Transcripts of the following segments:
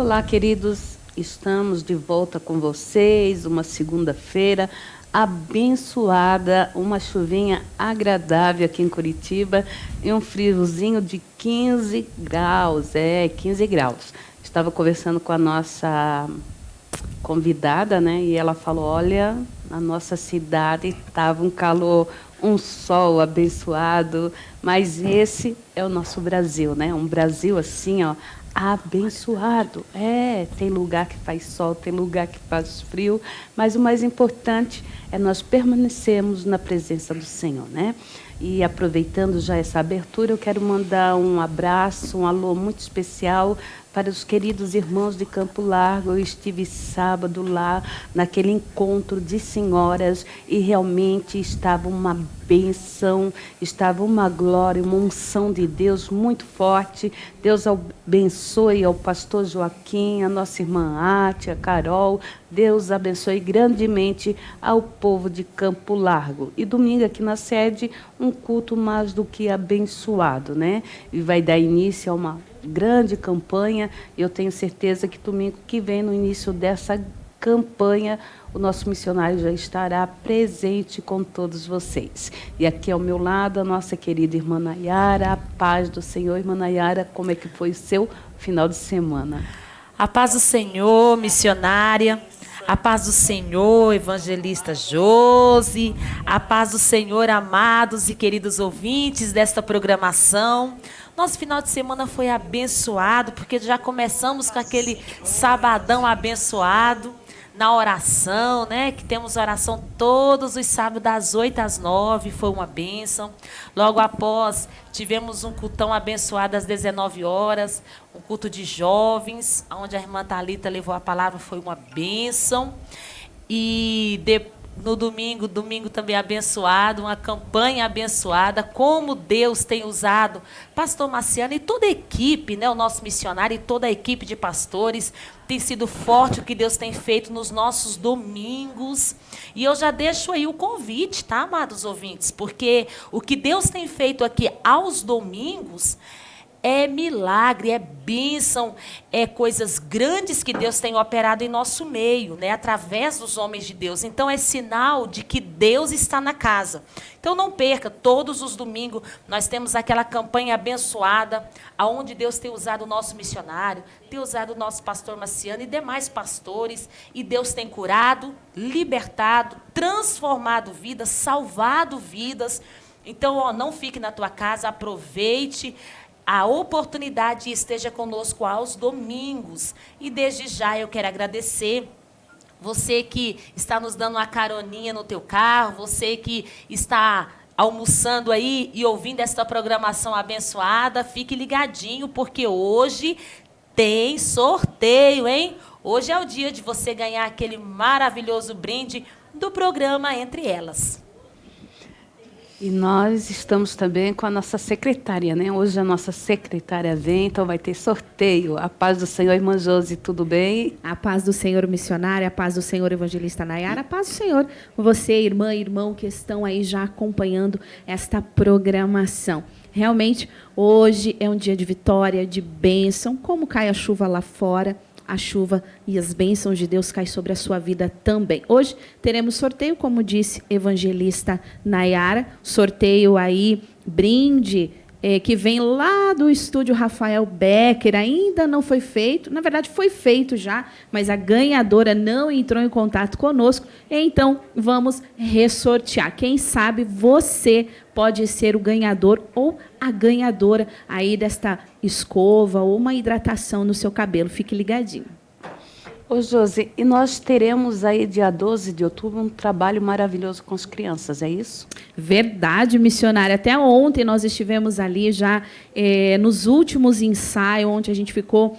Olá, queridos. Estamos de volta com vocês, uma segunda-feira abençoada, uma chuvinha agradável aqui em Curitiba e um friozinho de 15 graus, 15 graus. Estava conversando com a nossa convidada, né? E ela falou, olha, na nossa cidade estava um calor, um sol abençoado, mas esse é o nosso Brasil, né? Um Brasil assim, ó, abençoado. Tem lugar que faz sol, tem lugar que faz frio, mas o mais importante é nós permanecermos na presença do Senhor, né? E aproveitando já essa abertura, eu quero mandar um abraço, um alô muito especial para os queridos irmãos de Campo Largo. Eu estive sábado lá, naquele encontro de senhoras, e realmente estava uma bênção, estava uma glória, uma unção de Deus muito forte. Deus abençoe ao pastor Joaquim, a nossa irmã Átia, a Carol. Deus abençoe grandemente ao povo de Campo Largo. E domingo aqui na sede, um culto mais do que abençoado, né? E vai dar início a uma grande campanha. Eu tenho certeza que domingo que vem, no início dessa campanha, o nosso missionário já estará presente com todos vocês. E aqui ao meu lado, a nossa querida irmã Nayara. A paz do Senhor. Irmã Nayara, como é que foi o seu final de semana? A paz do Senhor, missionária. A paz do Senhor, evangelista Josi. A paz do Senhor, amados e queridos ouvintes desta programação. Nosso final de semana foi abençoado, porque já começamos com aquele sabadão abençoado, na oração, né? Que temos oração todos os sábados, das 8 às 9, foi uma bênção. Logo após, tivemos um cultão abençoado às 19 horas, um culto de jovens, onde a irmã Thalita levou a palavra, foi uma bênção. E no domingo também abençoado, uma campanha abençoada, como Deus tem usado pastor Marciano e toda a equipe, né, o nosso missionário e toda a equipe de pastores, tem sido forte o que Deus tem feito nos nossos domingos. E eu já deixo aí o convite, tá, amados ouvintes? Porque o que Deus tem feito aqui aos domingos é milagre, é bênção, é coisas grandes que Deus tem operado em nosso meio, né, através dos homens de Deus. Então, é sinal de que Deus está na casa. Então, não perca, todos os domingos nós temos aquela campanha abençoada, onde Deus tem usado o nosso missionário, tem usado o nosso pastor Marciano e demais pastores, e Deus tem curado, libertado, transformado vidas, salvado vidas. Então, não fique na tua casa, aproveite a oportunidade, esteja conosco aos domingos. E desde já eu quero agradecer você que está nos dando uma caroninha no teu carro, você que está almoçando aí e ouvindo esta programação abençoada, fique ligadinho, porque hoje tem sorteio, hein? Hoje é o dia de você ganhar aquele maravilhoso brinde do programa Entre Elas. E nós estamos também com a nossa secretária, né? Hoje a nossa secretária vem, então vai ter sorteio. A paz do Senhor, irmã Josi, tudo bem? A paz do Senhor, missionária, a paz do Senhor, evangelista Nayara, a paz do Senhor, você, irmã e irmão, que estão aí já acompanhando esta programação. Realmente, hoje é um dia de vitória, de bênção, como cai a chuva lá fora, a chuva e as bênçãos de Deus caem sobre a sua vida também. Hoje teremos sorteio, como disse evangelista Nayara, sorteio aí, brinde, que vem lá do estúdio Rafael Becker, ainda não foi feito, na verdade foi feito já, mas a ganhadora não entrou em contato conosco, então vamos ressortear. Quem sabe você pode ser o ganhador ou a ganhadora aí desta escova ou uma hidratação no seu cabelo, fique ligadinho. Ô, Josi, e nós teremos aí, dia 12 de outubro, um trabalho maravilhoso com as crianças, é isso? Verdade, missionária. Até ontem nós estivemos ali já nos últimos ensaios, onde a gente ficou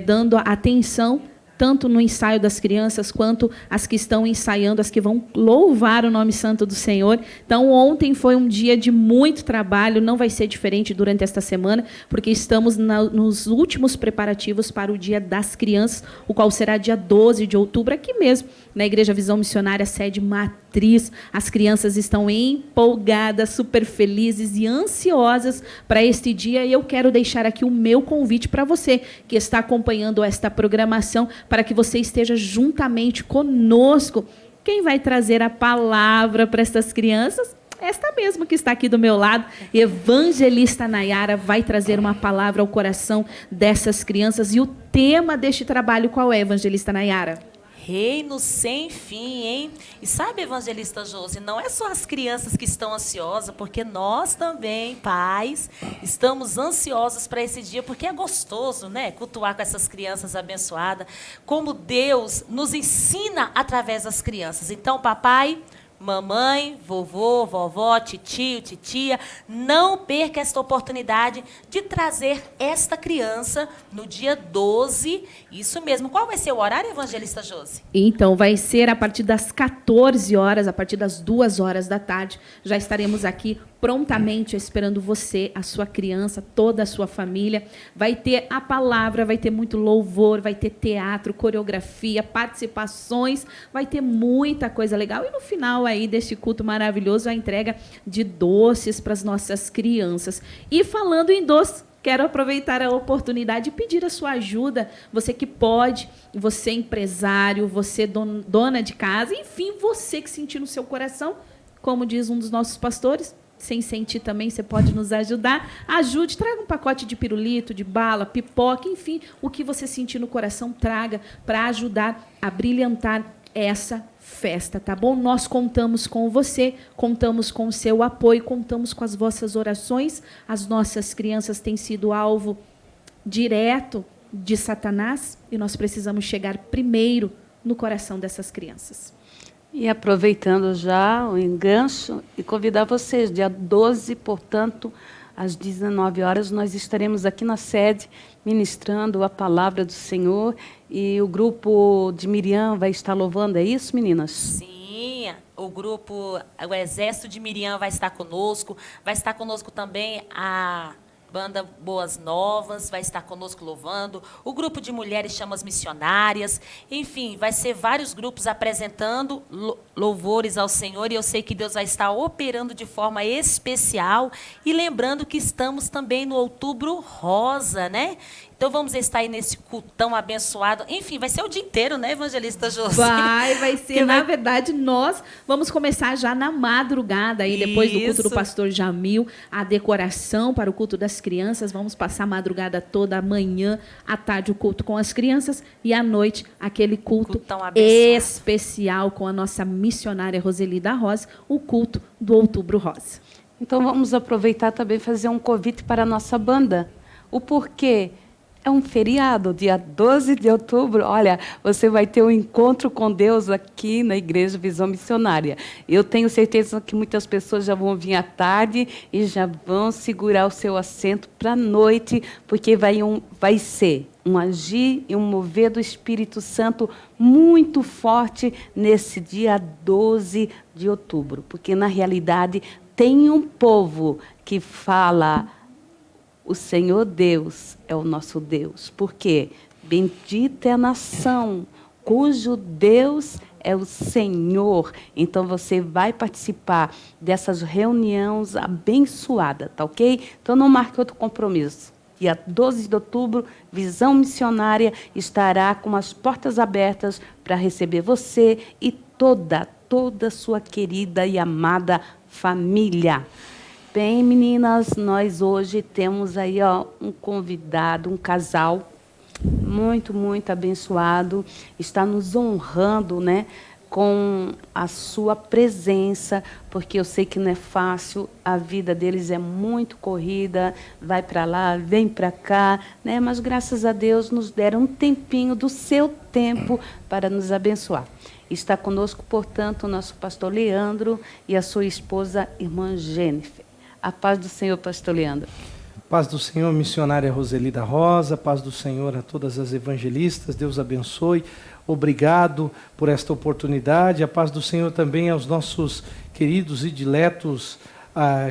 dando atenção tanto no ensaio das crianças, quanto as que estão ensaiando, as que vão louvar o nome santo do Senhor. Então, ontem foi um dia de muito trabalho, não vai ser diferente durante esta semana, porque estamos nos últimos preparativos para o Dia das Crianças, o qual será dia 12 de outubro, aqui mesmo, na Igreja Visão Missionária, sede Matriz matriz. As crianças estão empolgadas, super felizes e ansiosas para este dia. E eu quero deixar aqui o meu convite para você que está acompanhando esta programação, para que você esteja juntamente conosco. Quem vai trazer a palavra para essas crianças? Esta mesmo que está aqui do meu lado, evangelista Nayara, vai trazer uma palavra ao coração dessas crianças. E o tema deste trabalho qual é, evangelista Nayara? Reino sem fim, hein? E sabe, evangelista Josi, não é só as crianças que estão ansiosas, porque nós também, pais, estamos ansiosos para esse dia, porque é gostoso, né? Cultuar com essas crianças abençoadas, como Deus nos ensina através das crianças. Então, papai, mamãe, vovô, vovó, titio, titia, não perca esta oportunidade de trazer esta criança no dia 12. Isso mesmo. Qual vai ser o horário, evangelista Josi? Então, vai ser a partir das 14 horas, a partir das 2 horas da tarde. Já estaremos aqui prontamente esperando você, a sua criança, toda a sua família. Vai ter a palavra, vai ter muito louvor, vai ter teatro, coreografia, participações, vai ter muita coisa legal. E no final aí deste culto maravilhoso, a entrega de doces para as nossas crianças. E falando em doces, quero aproveitar a oportunidade e pedir a sua ajuda. Você que pode, você empresário, você dona de casa, enfim, você que sentir no seu coração, como diz um dos nossos pastores, sem sentir também, você pode nos ajudar. Ajude, traga um pacote de pirulito, de bala, pipoca, enfim, o que você sentir no coração, traga para ajudar a brilhantar essa festa, tá bom? Nós contamos com você, contamos com o seu apoio, contamos com as vossas orações. As nossas crianças têm sido alvo direto de Satanás e nós precisamos chegar primeiro no coração dessas crianças. E aproveitando já o engancho e convidar vocês, dia 12, portanto, às 19 horas, nós estaremos aqui na sede ministrando a palavra do Senhor e o grupo de Miriam vai estar louvando, é isso, meninas? Sim, o Exército de Miriam vai estar conosco também a banda Boas Novas, vai estar conosco louvando, o grupo de mulheres Chamas Missionárias, enfim, vai ser vários grupos apresentando louvores ao Senhor, e eu sei que Deus vai estar operando de forma especial, e lembrando que estamos também no Outubro Rosa, né? Então vamos estar aí nesse cultão abençoado. Enfim, vai ser o dia inteiro, né, evangelista Josi? Vai ser. Na verdade, nós vamos começar já na madrugada, aí depois do culto do pastor Jamil, a decoração para o culto das crianças. Vamos passar a madrugada toda, amanhã, à tarde, o culto com as crianças, e à noite, aquele culto especial com a nossa missionária Roseli da Rosa, o culto do Outubro Rosa. Então vamos aproveitar também e fazer um convite para a nossa banda. O porquê? É um feriado, dia 12 de outubro. Olha, você vai ter um encontro com Deus aqui na Igreja Visão Missionária. Eu tenho certeza que muitas pessoas já vão vir à tarde e já vão segurar o seu assento para a noite, porque vai ser um agir e um mover do Espírito Santo muito forte nesse dia 12 de outubro. Porque, na realidade, tem um povo que fala: o Senhor Deus é o nosso Deus. Por quê? Bendita é a nação cujo Deus é o Senhor. Então, você vai participar dessas reuniões abençoadas, tá ok? Então, não marque outro compromisso. Dia 12 de outubro, Visão Missionária estará com as portas abertas para receber você e toda a sua querida e amada família. Bem, meninas, nós hoje temos aí um convidado, um casal muito, muito abençoado, está nos honrando, né, com a sua presença, porque eu sei que não é fácil, a vida deles é muito corrida, vai para lá, vem para cá, né, mas graças a Deus nos deram um tempinho do seu tempo para nos abençoar. Está conosco, portanto, o nosso pastor Leandro e a sua esposa, irmã Jennifer. A paz do Senhor, pastor Leandro. Paz do Senhor, missionária Roseli da Rosa, paz do Senhor a todas as evangelistas, Deus abençoe, obrigado por esta oportunidade, a paz do Senhor também aos nossos queridos e diletos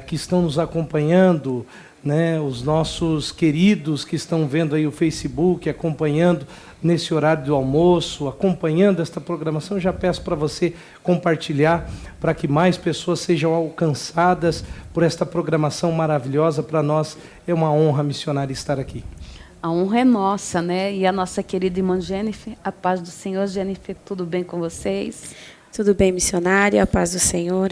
que estão nos acompanhando né, os nossos queridos que estão vendo aí o Facebook, acompanhando nesse horário do almoço, acompanhando esta programação. Eu já peço para você compartilhar, para que mais pessoas sejam alcançadas por esta programação maravilhosa. Para nós é uma honra, missionária, estar aqui. A honra é nossa, né? E a nossa querida irmã Jennifer, a paz do Senhor. Jennifer, tudo bem com vocês? Tudo bem, missionária, a paz do Senhor,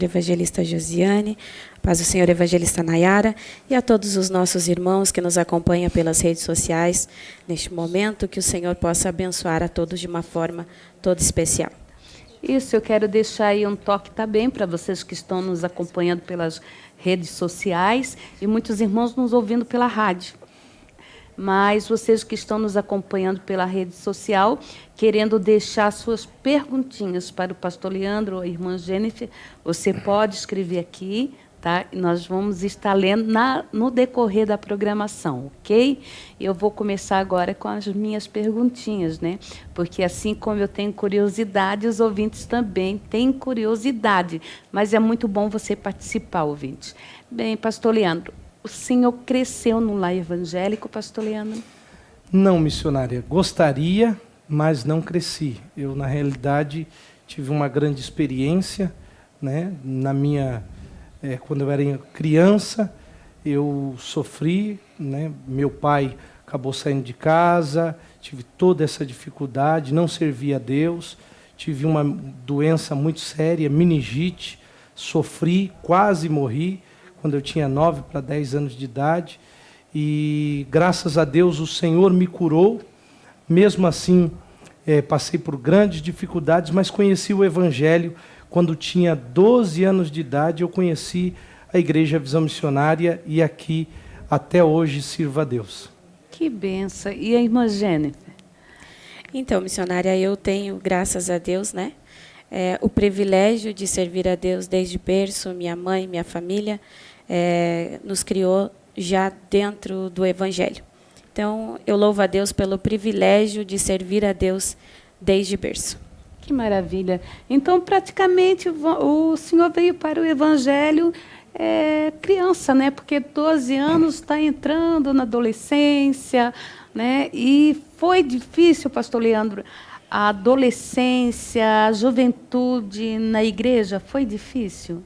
evangelista Josiane, a paz do Senhor, evangelista Nayara, e a todos os nossos irmãos que nos acompanham pelas redes sociais neste momento, que o Senhor possa abençoar a todos de uma forma toda especial. Isso, eu quero deixar aí um toque também para vocês que estão nos acompanhando pelas redes sociais e muitos irmãos nos ouvindo pela rádio. Mas vocês que estão nos acompanhando pela rede social, querendo deixar suas perguntinhas para o pastor Leandro ou a irmã Jennifer, você pode escrever aqui, tá? E nós vamos estar lendo no decorrer da programação, ok? Eu vou começar agora com as minhas perguntinhas, né? Porque assim como eu tenho curiosidade, os ouvintes também têm curiosidade. Mas é muito bom você participar, ouvinte. Bem, pastor Leandro, o senhor cresceu no lar evangélico, pastor Leandro? Não, missionária. Gostaria, mas não cresci. Eu, na realidade, tive uma grande experiência, né? Quando eu era criança, eu sofri, né? Meu pai acabou saindo de casa, tive toda essa dificuldade, não servia a Deus, tive uma doença muito séria, meningite, sofri, quase morri, quando eu tinha 9 para 10 anos de idade, e graças a Deus o Senhor me curou. Mesmo assim, passei por grandes dificuldades, mas conheci o Evangelho. Quando tinha 12 anos de idade, eu conheci a Igreja Visão Missionária e aqui, até hoje, sirvo a Deus. Que benção! E a irmã Jennifer? Então, missionária, eu tenho, graças a Deus, né, o privilégio de servir a Deus desde berço. Minha mãe, minha família, nos criou já dentro do Evangelho. Então, eu louvo a Deus pelo privilégio de servir a Deus desde berço. Que maravilha! Então, praticamente, o senhor veio para o Evangelho criança, né? Porque 12 anos está entrando na adolescência, né? E foi difícil, pastor Leandro, a adolescência, a juventude na igreja, foi difícil?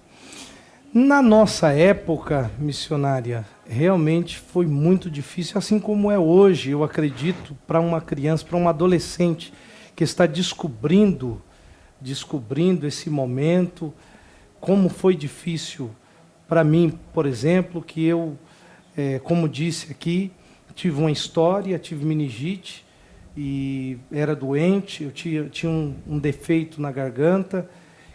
Na nossa época, missionária, realmente foi muito difícil, assim como é hoje, eu acredito, para uma criança, para um adolescente que está descobrindo esse momento, como foi difícil para mim, por exemplo, que eu, como disse aqui, tive uma história, tive meningite e era doente, eu tinha um defeito na garganta.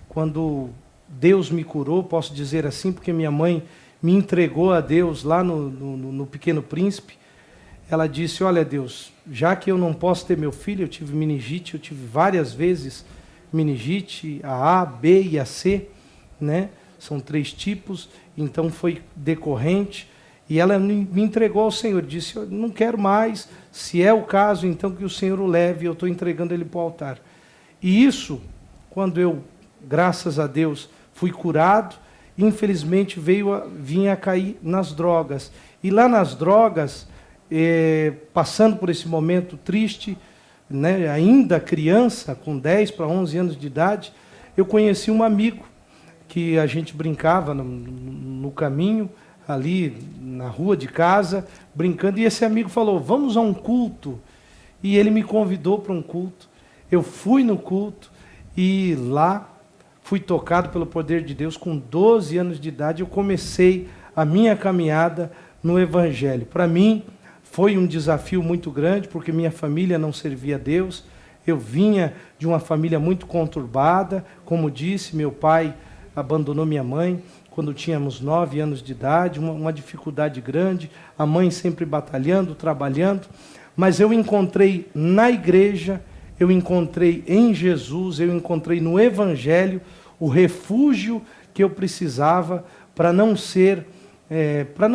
Quando Deus me curou, posso dizer assim, porque minha mãe me entregou a Deus lá no Pequeno Príncipe. Ela disse: olha, Deus, já que eu não posso ter meu filho, eu tive meningite, eu tive várias vezes meningite, a A, B e a C, né? São 3 tipos, então foi decorrente. E ela me entregou ao Senhor, disse: eu não quero mais, se é o caso, então que o Senhor o leve, eu estou entregando ele para o altar. E isso, quando eu, graças a Deus, fui curado, infelizmente vinha a cair nas drogas. E lá nas drogas, passando por esse momento triste, né, ainda criança, com 10 para 11 anos de idade, eu conheci um amigo que a gente brincava no caminho, ali na rua de casa, brincando, e esse amigo falou: vamos a um culto. E ele me convidou para um culto. Eu fui no culto e lá fui tocado pelo poder de Deus. Com 12 anos de idade, eu comecei a minha caminhada no Evangelho. Para mim, foi um desafio muito grande, porque minha família não servia a Deus. Eu vinha de uma família muito conturbada. Como disse, meu pai abandonou minha mãe quando tínhamos 9 anos de idade, uma dificuldade grande, a mãe sempre batalhando, trabalhando, mas eu encontrei na igreja, eu encontrei em Jesus, eu encontrei no Evangelho o refúgio que eu precisava para não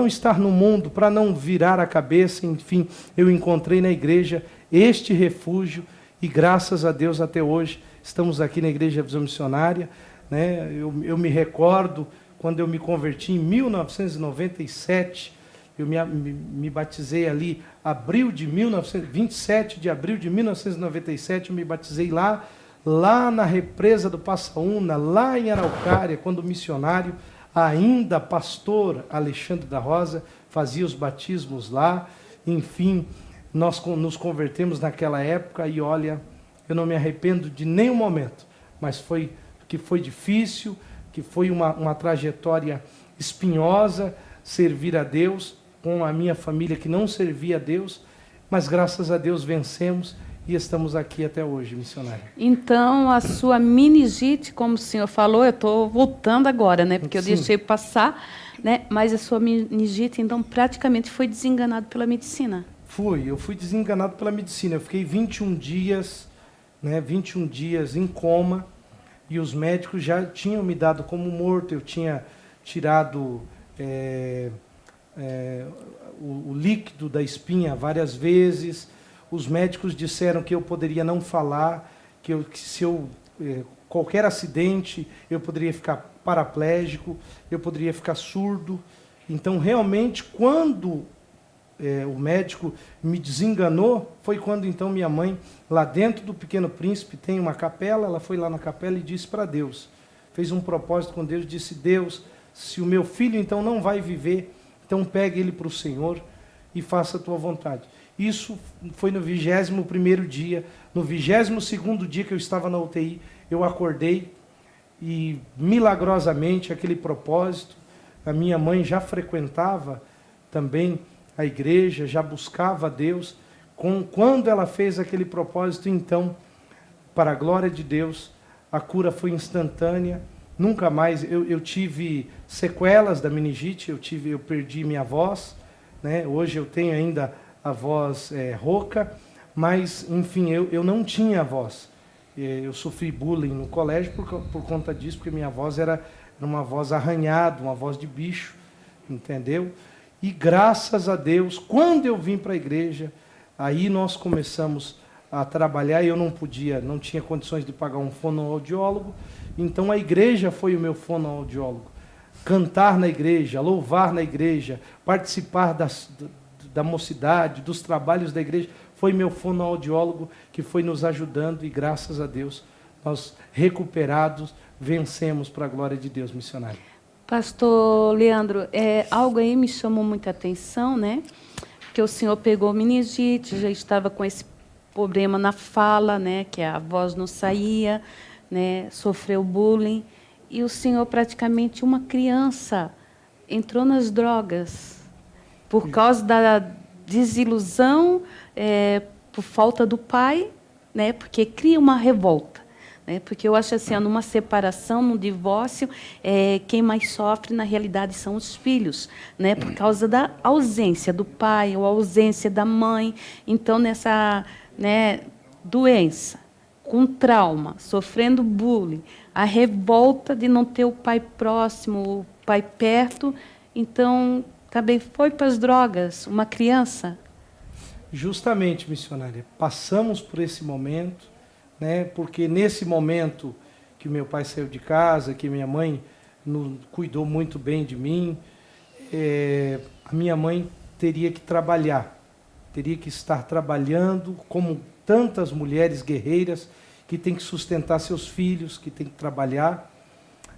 estar no mundo, para não virar a cabeça. Enfim, eu encontrei na igreja este refúgio e graças a Deus até hoje estamos aqui na Igreja Visão Missionária, né? Eu me recordo quando eu me converti em 1997, Eu me batizei ali, 27 de abril de 1997, eu me batizei lá na represa do Passaúna, lá em Araucária, quando o missionário, ainda pastor Alexandre da Rosa, fazia os batismos lá. Enfim, nós nos convertemos naquela época e olha, eu não me arrependo de nenhum momento, mas foi difícil, que foi uma trajetória espinhosa, servir a Deus, com a minha família que não servia a Deus, mas graças a Deus vencemos e estamos aqui até hoje, missionário. Então, a sua meningite, como o senhor falou, eu estou voltando agora, né? Porque eu deixei passar, né? Mas a sua meningite, então, praticamente foi desenganado pela medicina. Eu fui desenganado pela medicina. Eu fiquei 21 dias, né? 21 dias em coma, e os médicos já tinham me dado como morto. Eu tinha tirado o líquido da espinha várias vezes. Os médicos disseram que eu poderia não falar, que se qualquer acidente eu poderia ficar paraplégico, eu poderia ficar surdo. Então, realmente, quando o médico me desenganou, foi quando então minha mãe, lá dentro do Pequeno Príncipe, tem uma capela, ela foi lá na capela e disse para Deus, fez um propósito com Deus, disse: Deus, se o meu filho então não vai viver, então pegue ele para o Senhor e faça a tua vontade. Isso foi no 21º dia. No 22º dia que eu estava na UTI, eu acordei e, milagrosamente, aquele propósito, a minha mãe já frequentava também a igreja, já buscava a Deus. Quando ela fez aquele propósito, então, para a glória de Deus, a cura foi instantânea. Nunca mais, eu tive sequelas da meningite, eu perdi minha voz, né? Hoje eu tenho ainda a voz rouca, mas, enfim, eu não tinha voz. Eu sofri bullying no colégio por conta disso, porque minha voz era uma voz arranhada, uma voz de bicho, entendeu? E graças a Deus, quando eu vim para a igreja, aí nós começamos a trabalhar, e eu não tinha condições de pagar um fonoaudiólogo, então a igreja foi o meu fonoaudiólogo. Cantar na igreja, louvar na igreja, participar da mocidade, dos trabalhos da igreja, foi meu fonoaudiólogo que foi nos ajudando, e graças a Deus, nós recuperados, vencemos para a glória de Deus, missionário. Pastor Leandro, algo aí me chamou muita atenção, né? Porque o senhor pegou meningite, já estava com esse problema na fala, né? Que a voz não saía, né? Sofreu bullying, e o senhor, praticamente uma criança, entrou nas drogas por causa da desilusão, por falta do pai, né? Porque cria uma revolta, né? Porque eu acho assim, numa separação, num divórcio, quem mais sofre na realidade são os filhos, né? Por causa da ausência do pai ou ausência da mãe. Então, nessa, né, doença, com trauma, sofrendo bullying, a revolta de não ter o pai próximo, o pai perto, então também foi para as drogas, uma criança. Justamente, missionária, passamos por esse momento, né? Porque nesse momento que meu pai saiu de casa, que minha mãe cuidou muito bem de mim, a minha mãe teria que trabalhar, teria que estar trabalhando como tantas mulheres guerreiras que têm que sustentar seus filhos, que têm que trabalhar.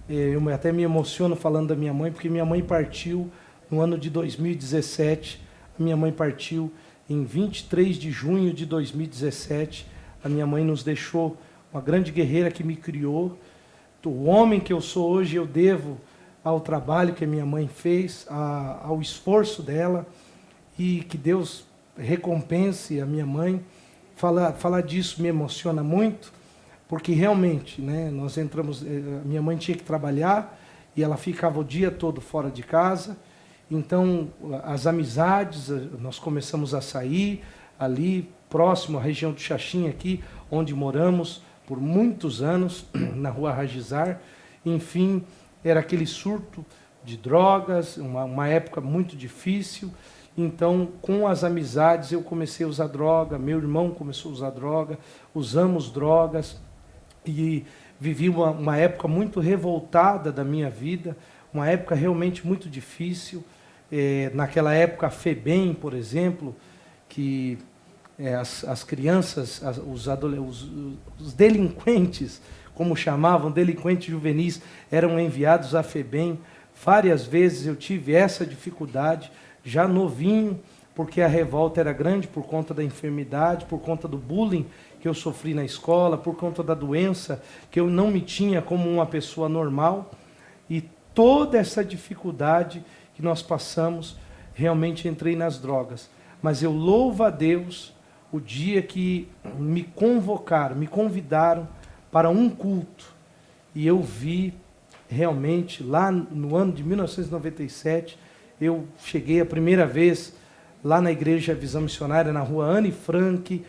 Eu até me emociono falando da minha mãe, porque minha mãe partiu no ano de 2017, a minha mãe partiu em 23 de junho de 2017, a minha mãe nos deixou, uma grande guerreira que me criou. O homem que eu sou hoje eu devo ao trabalho que a minha mãe fez, ao esforço dela, e que Deus recompense a minha mãe. Falar disso me emociona muito, porque realmente, né, nós entramos, minha mãe tinha que trabalhar e ela ficava o dia todo fora de casa. Então, as amizades, nós começamos a sair ali, próximo à região do Xaxim, aqui, onde moramos por muitos anos, na rua Ragizar. Enfim, era aquele surto de drogas, uma época muito difícil. Então, com as amizades, eu comecei a usar droga, meu irmão começou a usar droga, usamos drogas, e vivi uma época muito revoltada da minha vida, uma época realmente muito difícil. naquela época a FEBEM, por exemplo, que as crianças, os delinquentes, como chamavam, delinquentes juvenis, eram enviados à FEBEM. Várias vezes eu tive essa dificuldade, já novinho, porque a revolta era grande por conta da enfermidade, por conta do bullying que eu sofri na escola, por conta da doença, que eu não me tinha como uma pessoa normal. E toda essa dificuldade que nós passamos, realmente entrei nas drogas. Mas eu louvo a Deus o dia que me convocaram, me convidaram para um culto. E eu vi realmente, lá no ano de 1997, eu cheguei a primeira vez lá na Igreja Visão Missionária, na rua Anne Frank,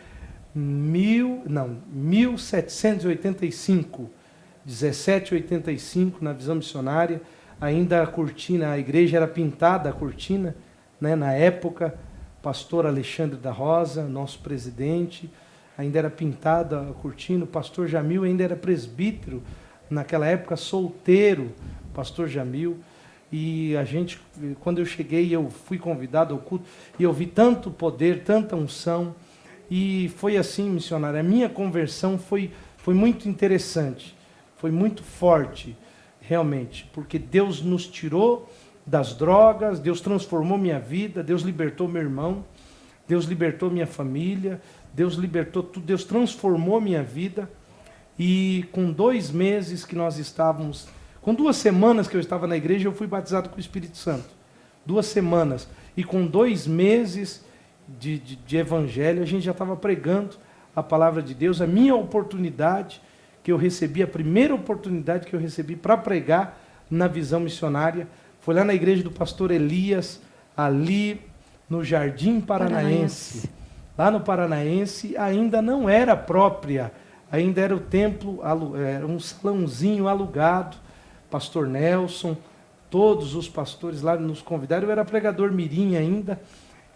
1785, 1785, na Visão Missionária. Ainda a cortina, a igreja era pintada, a cortina, né, na época, pastor Alexandre da Rosa, nosso presidente, ainda era pintada a cortina, o pastor Jamil ainda era presbítero, naquela época solteiro, pastor Jamil. E a gente, quando eu cheguei, eu fui convidado ao culto, e eu vi tanto poder, tanta unção, e foi assim, missionário, a minha conversão foi muito interessante, foi muito forte, realmente, porque Deus nos tirou das drogas, Deus transformou minha vida, Deus libertou meu irmão, Deus libertou minha família, Deus libertou tudo, Deus transformou minha vida. E com 2 meses que nós estávamos, com 2 semanas que eu estava na igreja, eu fui batizado com o Espírito Santo. 2 semanas. E com 2 meses de evangelho, a gente já estava pregando a palavra de Deus. A minha oportunidade que eu recebi, a primeira oportunidade que eu recebi para pregar na Visão Missionária, foi lá na igreja do pastor Elias, ali no Jardim Paranaense. Lá no Paranaense ainda não era própria, ainda era o templo, era um salãozinho alugado. Pastor Nelson, todos os pastores lá nos convidaram. Eu era pregador mirim ainda,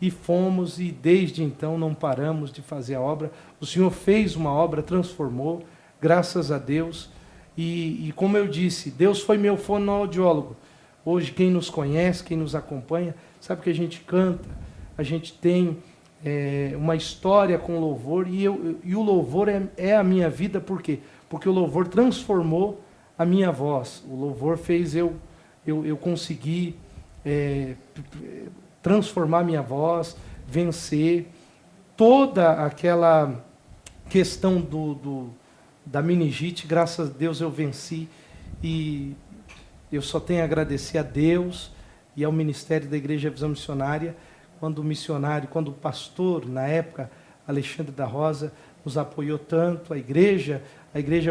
e fomos, e desde então não paramos de fazer a obra. O Senhor fez uma obra, transformou, graças a Deus. E como eu disse, Deus foi meu fonoaudiólogo. Hoje quem nos conhece, quem nos acompanha, sabe que a gente canta, a gente tem uma história com louvor, e o louvor é a minha vida. Por quê? Porque o louvor transformou a minha voz. O louvor fez eu conseguir transformar minha voz, vencer toda aquela questão da meningite. Graças a Deus eu venci, e eu só tenho a agradecer a Deus e ao Ministério da Igreja Visão Missionária, quando o pastor, na época, Alexandre da Rosa, nos apoiou tanto. A igreja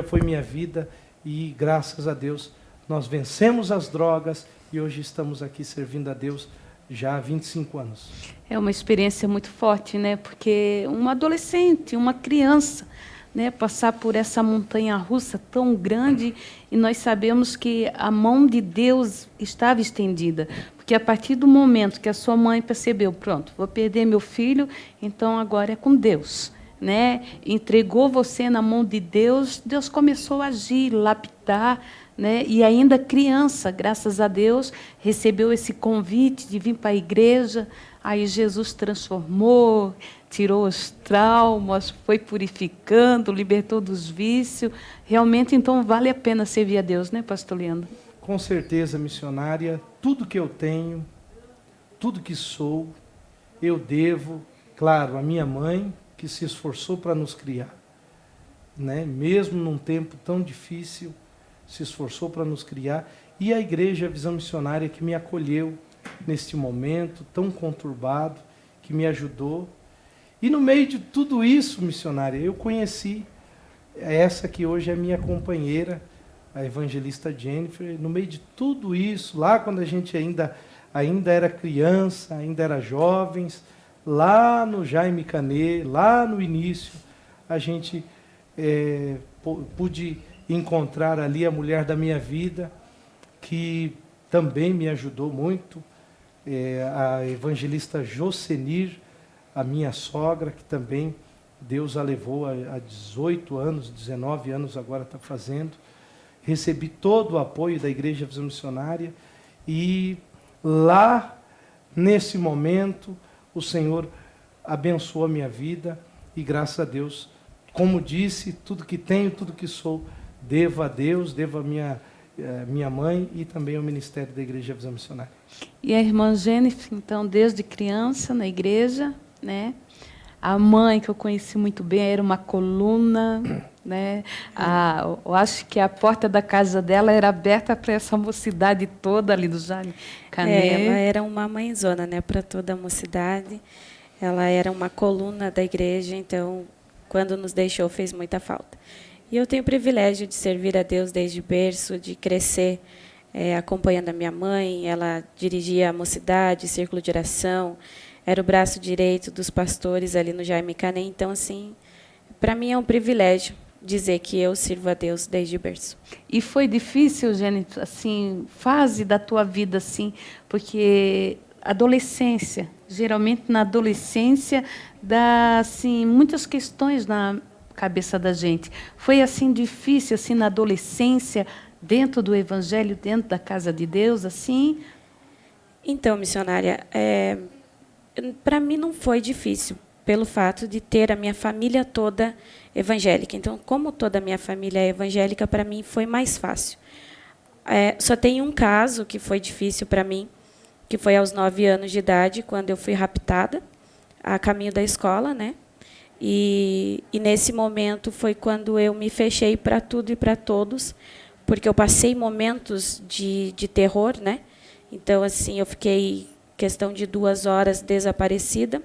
foi minha vida, e graças a Deus nós vencemos as drogas, e hoje estamos aqui servindo a Deus já há 25 anos. É uma experiência muito forte, né? Porque um adolescente, uma criança, né, passar por essa montanha-russa tão grande, e nós sabemos que a mão de Deus estava estendida, porque a partir do momento que a sua mãe percebeu, pronto, vou perder meu filho, então agora é com Deus, né? Entregou você na mão de Deus, Deus começou a agir, lapidar, né? E ainda criança, graças a Deus, recebeu esse convite de vir para a igreja. Aí Jesus transformou, tirou os traumas, foi purificando, libertou dos vícios. Realmente, então, vale a pena servir a Deus, né, pastor Leandro? Com certeza, missionária. Tudo que eu tenho, tudo que sou, eu devo, claro, à minha mãe, que se esforçou para nos criar, né? Mesmo num tempo tão difícil, se esforçou para nos criar, e a Igreja Visão Missionária, que me acolheu neste momento tão conturbado, que me ajudou. E no meio de tudo isso, missionária, eu conheci essa que hoje é minha companheira, a evangelista Jennifer. No meio de tudo isso, lá quando a gente ainda era criança, ainda era jovens, lá no Jaime Canet, lá no início, a gente pude encontrar ali a mulher da minha vida, que também me ajudou muito, a evangelista Jocenir, a minha sogra, que também Deus a levou há 18 anos, 19 anos agora está fazendo. Recebi todo o apoio da Igreja Visão Missionária, e lá nesse momento, o Senhor abençoou a minha vida e, graças a Deus, como disse, tudo que tenho, tudo que sou, devo a Deus, devo a minha mãe e também ao Ministério da Igreja Visão Missionária. E a irmã Jennifer, então, desde criança na igreja, né? A mãe, que eu conheci muito bem, era uma coluna, né? Eu acho que a porta da casa dela era aberta para essa mocidade toda ali do Jaime Canela. Ela era uma mãezona, né, para toda a mocidade. Ela era uma coluna da igreja, então, quando nos deixou, fez muita falta. E eu tenho o privilégio de servir a Deus desde berço, de crescer acompanhando a minha mãe. Ela dirigia a mocidade, círculo de oração, era o braço direito dos pastores ali no Jaime Canem. Então, assim, para mim é um privilégio dizer que eu sirvo a Deus desde berço. E foi difícil, Jennifer, assim, fase da tua vida, assim, porque adolescência, geralmente na adolescência dá assim muitas questões na cabeça da gente. Foi assim difícil assim na adolescência, dentro do evangelho, dentro da casa de Deus, assim? Então, missionária, para mim não foi difícil, pelo fato de ter a minha família toda evangélica. Então, como toda a minha família é evangélica, para mim foi mais fácil. Só tem um caso que foi difícil para mim, que foi aos 9 anos de idade, quando eu fui raptada, a caminho da escola, né? E nesse momento foi quando eu me fechei para tudo e para todos, porque eu passei momentos de terror, né? Então, assim, eu fiquei questão de 2 horas desaparecida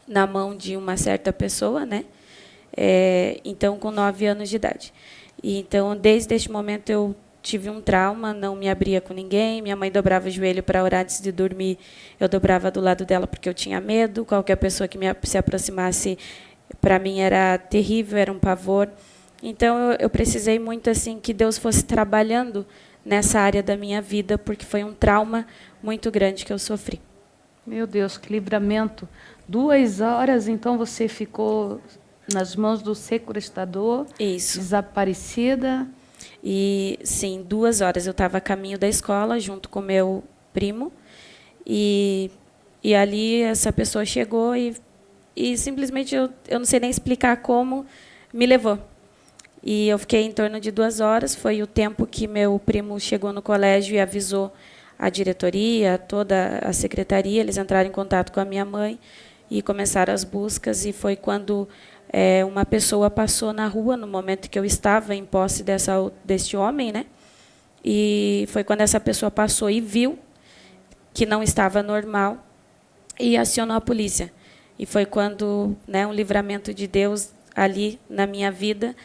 na mão de uma certa pessoa, né? Então, com 9 anos de idade. E então, desde este momento, eu tive um trauma, não me abria com ninguém. Minha mãe dobrava o joelho para orar antes de dormir, eu dobrava do lado dela porque eu tinha medo. Qualquer pessoa que se aproximasse, para mim era terrível, era um pavor. Então, eu precisei muito assim que Deus fosse trabalhando nessa área da minha vida, porque foi um trauma muito grande que eu sofri. Meu Deus, que livramento. 2 horas, então, você ficou nas mãos do sequestrador, Isso. Desaparecida. E, sim, 2 horas eu estava a caminho da escola, junto com meu primo, e ali essa pessoa chegou e simplesmente, eu não sei nem explicar como, me levou. E eu fiquei em torno de 2 horas, foi o tempo que meu primo chegou no colégio e avisou a diretoria, toda a secretaria. Eles entraram em contato com a minha mãe e começaram as buscas, e foi quando uma pessoa passou na rua, no momento que eu estava em posse deste homem, né? E foi quando essa pessoa passou e viu que não estava normal e acionou a polícia. E foi quando, né, um livramento de Deus ali na minha vida,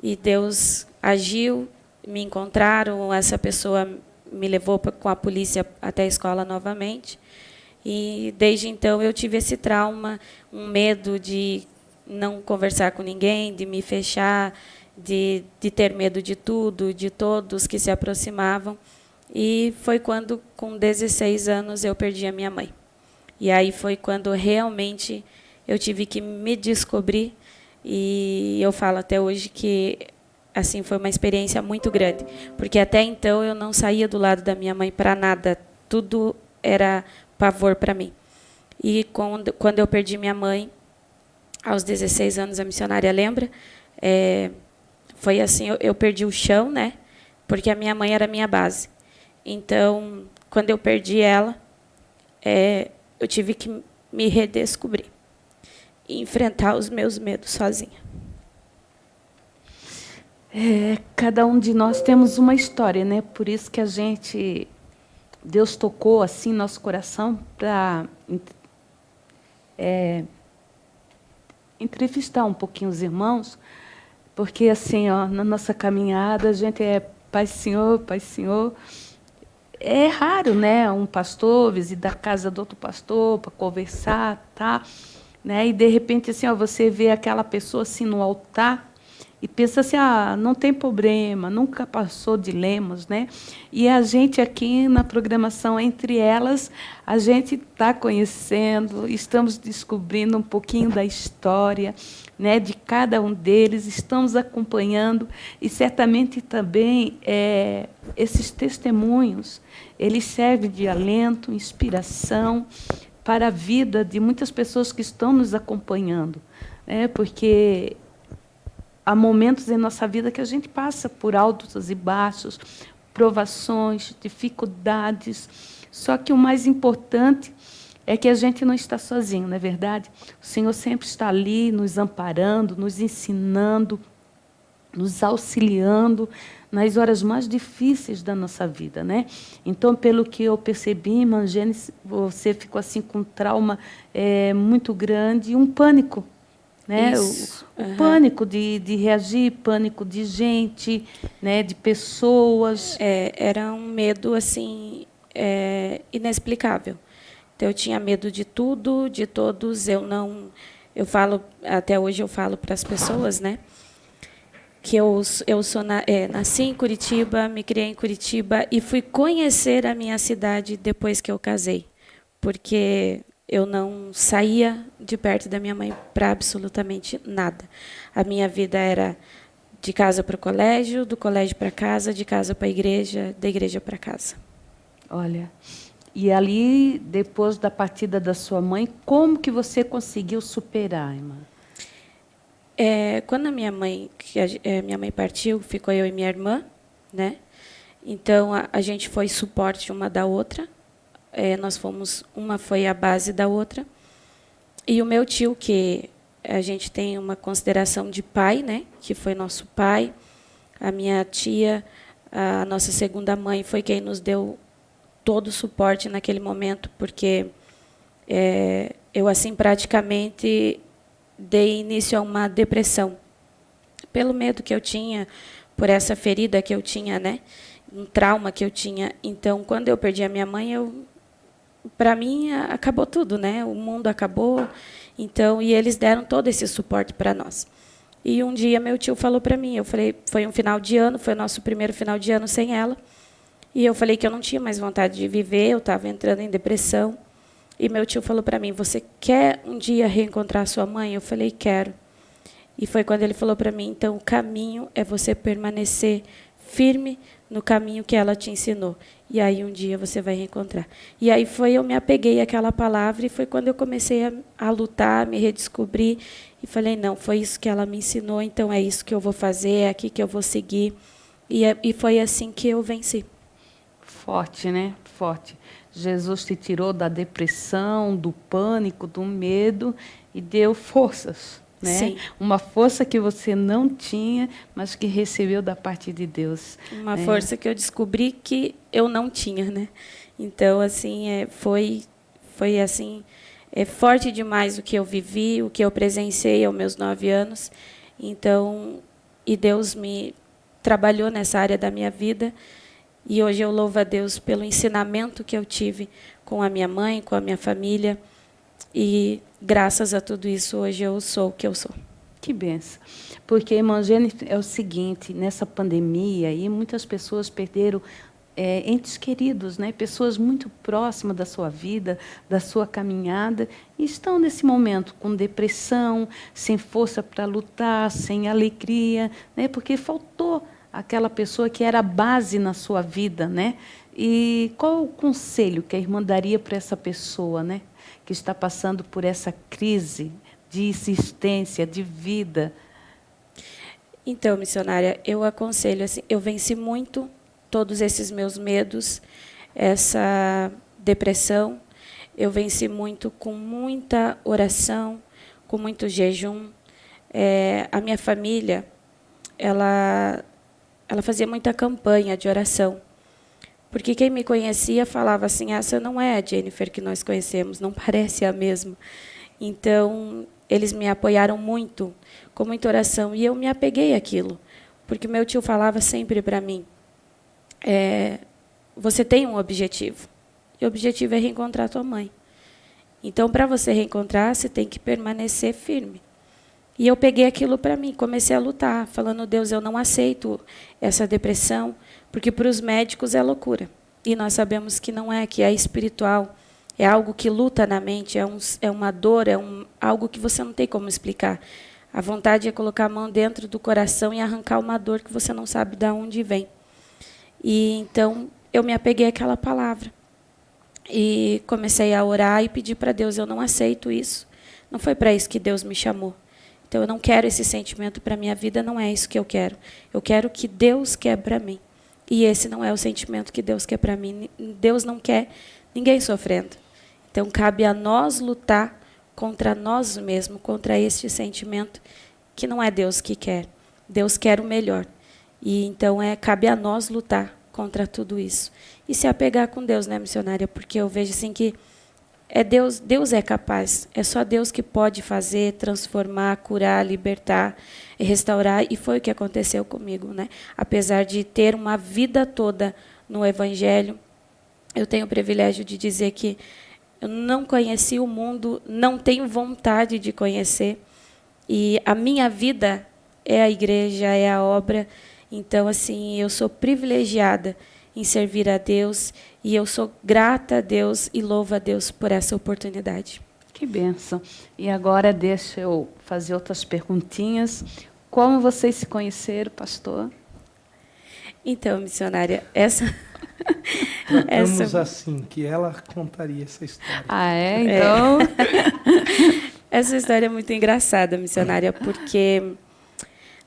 e Deus agiu, me encontraram, essa pessoa me levou com a polícia até a escola novamente. E desde então eu tive esse trauma, um medo de não conversar com ninguém, de me fechar, de ter medo de tudo, de todos que se aproximavam. E foi quando, com 16 anos, eu perdi a minha mãe. E aí foi quando realmente eu tive que me descobrir. E eu falo até hoje que assim foi uma experiência muito grande, porque até então eu não saía do lado da minha mãe para nada, tudo era pavor para mim. E quando eu perdi minha mãe, aos 16 anos, a missionária lembra, foi assim, eu perdi o chão, né? Porque a minha mãe era a minha base. Então, quando eu perdi ela, eu tive que me redescobrir e enfrentar os meus medos sozinha. Cada um de nós temos uma história, né? Por isso que Deus tocou assim nosso coração para entrevistar um pouquinho os irmãos, porque assim, na nossa caminhada a gente Pai Senhor, Pai Senhor. É raro, né? Um pastor visitar a casa do outro pastor para conversar, tá? Né? E de repente assim, você vê aquela pessoa assim no altar, e pensa assim, não tem problema, nunca passou dilemas, né? E a gente aqui na programação, entre elas, a gente está conhecendo, estamos descobrindo um pouquinho da história, né, de cada um deles, estamos acompanhando, e certamente também esses testemunhos, eles servem de alento, inspiração para a vida de muitas pessoas que estão nos acompanhando, né? Porque há momentos em nossa vida que a gente passa por altos e baixos, provações, dificuldades. Só que o mais importante é que a gente não está sozinho, não é verdade? O Senhor sempre está ali nos amparando, nos ensinando, nos auxiliando nas horas mais difíceis da nossa vida, né? Então, pelo que eu percebi, irmã Gênesis, você ficou assim com um trauma muito grande e um pânico, né? O pânico de reagir, pânico de gente, né? De pessoas. Era um medo assim inexplicável. Então, eu tinha medo de tudo, de todos. Eu falo até hoje, eu falo para as pessoas, né? Que eu nasci em Curitiba, me criei em Curitiba e fui conhecer a minha cidade depois que eu casei, porque eu não saía de perto da minha mãe para absolutamente nada. A minha vida era de casa para o colégio, do colégio para casa, de casa para a igreja, da igreja para casa. Olha, e ali, depois da partida da sua mãe, como que você conseguiu superar, irmã? Quando a minha mãe partiu, ficou eu e minha irmã, né? Então a gente foi suporte uma da outra. Uma foi a base da outra. E o meu tio, que a gente tem uma consideração de pai, né? Que foi nosso pai. A minha tia, a nossa segunda mãe, foi quem nos deu todo o suporte naquele momento, porque eu assim praticamente dei início a uma depressão, pelo medo que eu tinha, por essa ferida que eu tinha, né? Um trauma que eu tinha. Então, quando eu perdi a minha mãe, para mim, acabou tudo, né? O mundo acabou. Então, e eles deram todo esse suporte para nós. E um dia meu tio falou para mim, eu falei, foi um final de ano, foi o nosso primeiro final de ano sem ela, e eu falei que eu não tinha mais vontade de viver, eu estava entrando em depressão. E meu tio falou para mim, você quer um dia reencontrar sua mãe? Eu falei, quero. E foi quando ele falou para mim, então, o caminho é você permanecer firme no caminho que ela te ensinou. E aí um dia você vai reencontrar. E aí eu me apeguei àquela palavra e foi quando eu comecei a lutar, a me redescobrir. E falei, não, foi isso que ela me ensinou, então é isso que eu vou fazer, é aqui que eu vou seguir. E foi assim que eu venci. Forte, né? Forte. Jesus te tirou da depressão, do pânico, do medo e deu forças, né? Sim. Uma força que você não tinha, mas que recebeu da parte de Deus. Uma força que eu descobri que eu não tinha, né? Então, assim, foi assim, forte demais o que eu vivi, o que eu presenciei aos meus 9 anos. Então, e Deus me trabalhou nessa área da minha vida. E hoje eu louvo a Deus pelo ensinamento que eu tive com a minha mãe, com a minha família. E, graças a tudo isso, hoje eu sou o que eu sou. Que benção. Porque, irmã Jennifer, é o seguinte, nessa pandemia, aí, muitas pessoas perderam entes queridos, né? Pessoas muito próximas da sua vida, da sua caminhada, e estão nesse momento com depressão, sem força para lutar, sem alegria, né? Porque faltou aquela pessoa que era a base na sua vida, né? E qual o conselho que a irmã daria para essa pessoa, né? Que está passando por essa crise de existência, de vida? Então, missionária, eu aconselho, assim, eu venci muito todos esses meus medos, essa depressão, eu venci muito com muita oração, com muito jejum. A minha família, ela fazia muita campanha de oração, porque quem me conhecia falava assim, essa não é a Jennifer que nós conhecemos, não parece a mesma. Então, eles me apoiaram muito, com muita oração, e eu me apeguei àquilo, porque meu tio falava sempre para mim, você tem um objetivo, e o objetivo é reencontrar tua mãe. Então, para você reencontrar, você tem que permanecer firme. E eu peguei aquilo para mim, comecei a lutar, falando, Deus, eu não aceito essa depressão, porque para os médicos é loucura. E nós sabemos que não é, que é espiritual, é algo que luta na mente, é uma dor, algo que você não tem como explicar. A vontade é colocar a mão dentro do coração e arrancar uma dor que você não sabe de onde vem. E então eu me apeguei àquela palavra. E comecei a orar e pedir para Deus, eu não aceito isso. Não foi para isso que Deus me chamou. Então eu não quero esse sentimento para a minha vida, não é isso que eu quero. Eu quero o que Deus quer para mim. E esse não é o sentimento que Deus quer para mim. Deus não quer ninguém sofrendo. Então cabe a nós lutar contra nós mesmos, contra este sentimento que não é Deus que quer. Deus quer o melhor. E então cabe a nós lutar contra tudo isso. E se apegar com Deus, né, missionária? Porque eu vejo assim que Deus é capaz. É só Deus que pode fazer, transformar, curar, libertar, restaurar. E foi o que aconteceu comigo, né? Apesar de ter uma vida toda no Evangelho, eu tenho o privilégio de dizer que eu não conheci o mundo, não tenho vontade de conhecer. E a minha vida é a igreja, é a obra. Então, assim, eu sou privilegiada em servir a Deus e eu sou grata a Deus e louvo a Deus por essa oportunidade. Que bênção. E agora deixa eu fazer outras perguntinhas. Como vocês se conheceram, pastor? Então, missionária, essa... Tratamos assim, que ela contaria essa história. Ah, é? Então... Essa história é muito engraçada, missionária, porque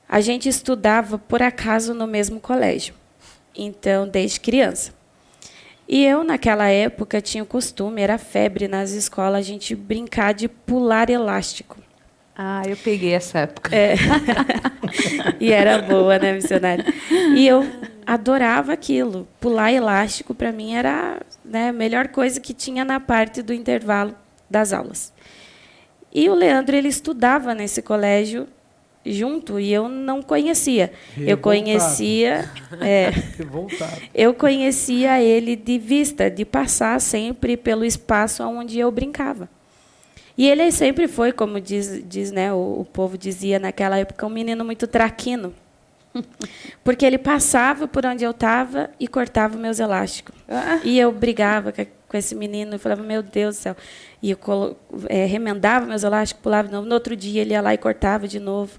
a gente estudava, por acaso, no mesmo colégio. Então, desde criança. E eu, naquela época, tinha o costume, era febre nas escolas, a gente brincar de pular elástico. Ah, eu peguei essa época. E era boa, né, missionária? E eu adorava aquilo. Pular elástico, para mim, era, né, a melhor coisa que tinha na parte do intervalo das aulas. E o Leandro, ele estudava nesse colégio junto e eu não conhecia. Eu conhecia, eu conhecia ele de vista, de passar sempre pelo espaço onde eu brincava. E ele sempre foi, como diz, né, o povo dizia naquela época, um menino muito traquino. Porque ele passava por onde eu estava e cortava meus elásticos. E eu brigava com esse menino, eu falava, meu Deus do céu. E eu remendava meus elásticos, pulava de novo. No outro dia, ele ia lá e cortava de novo.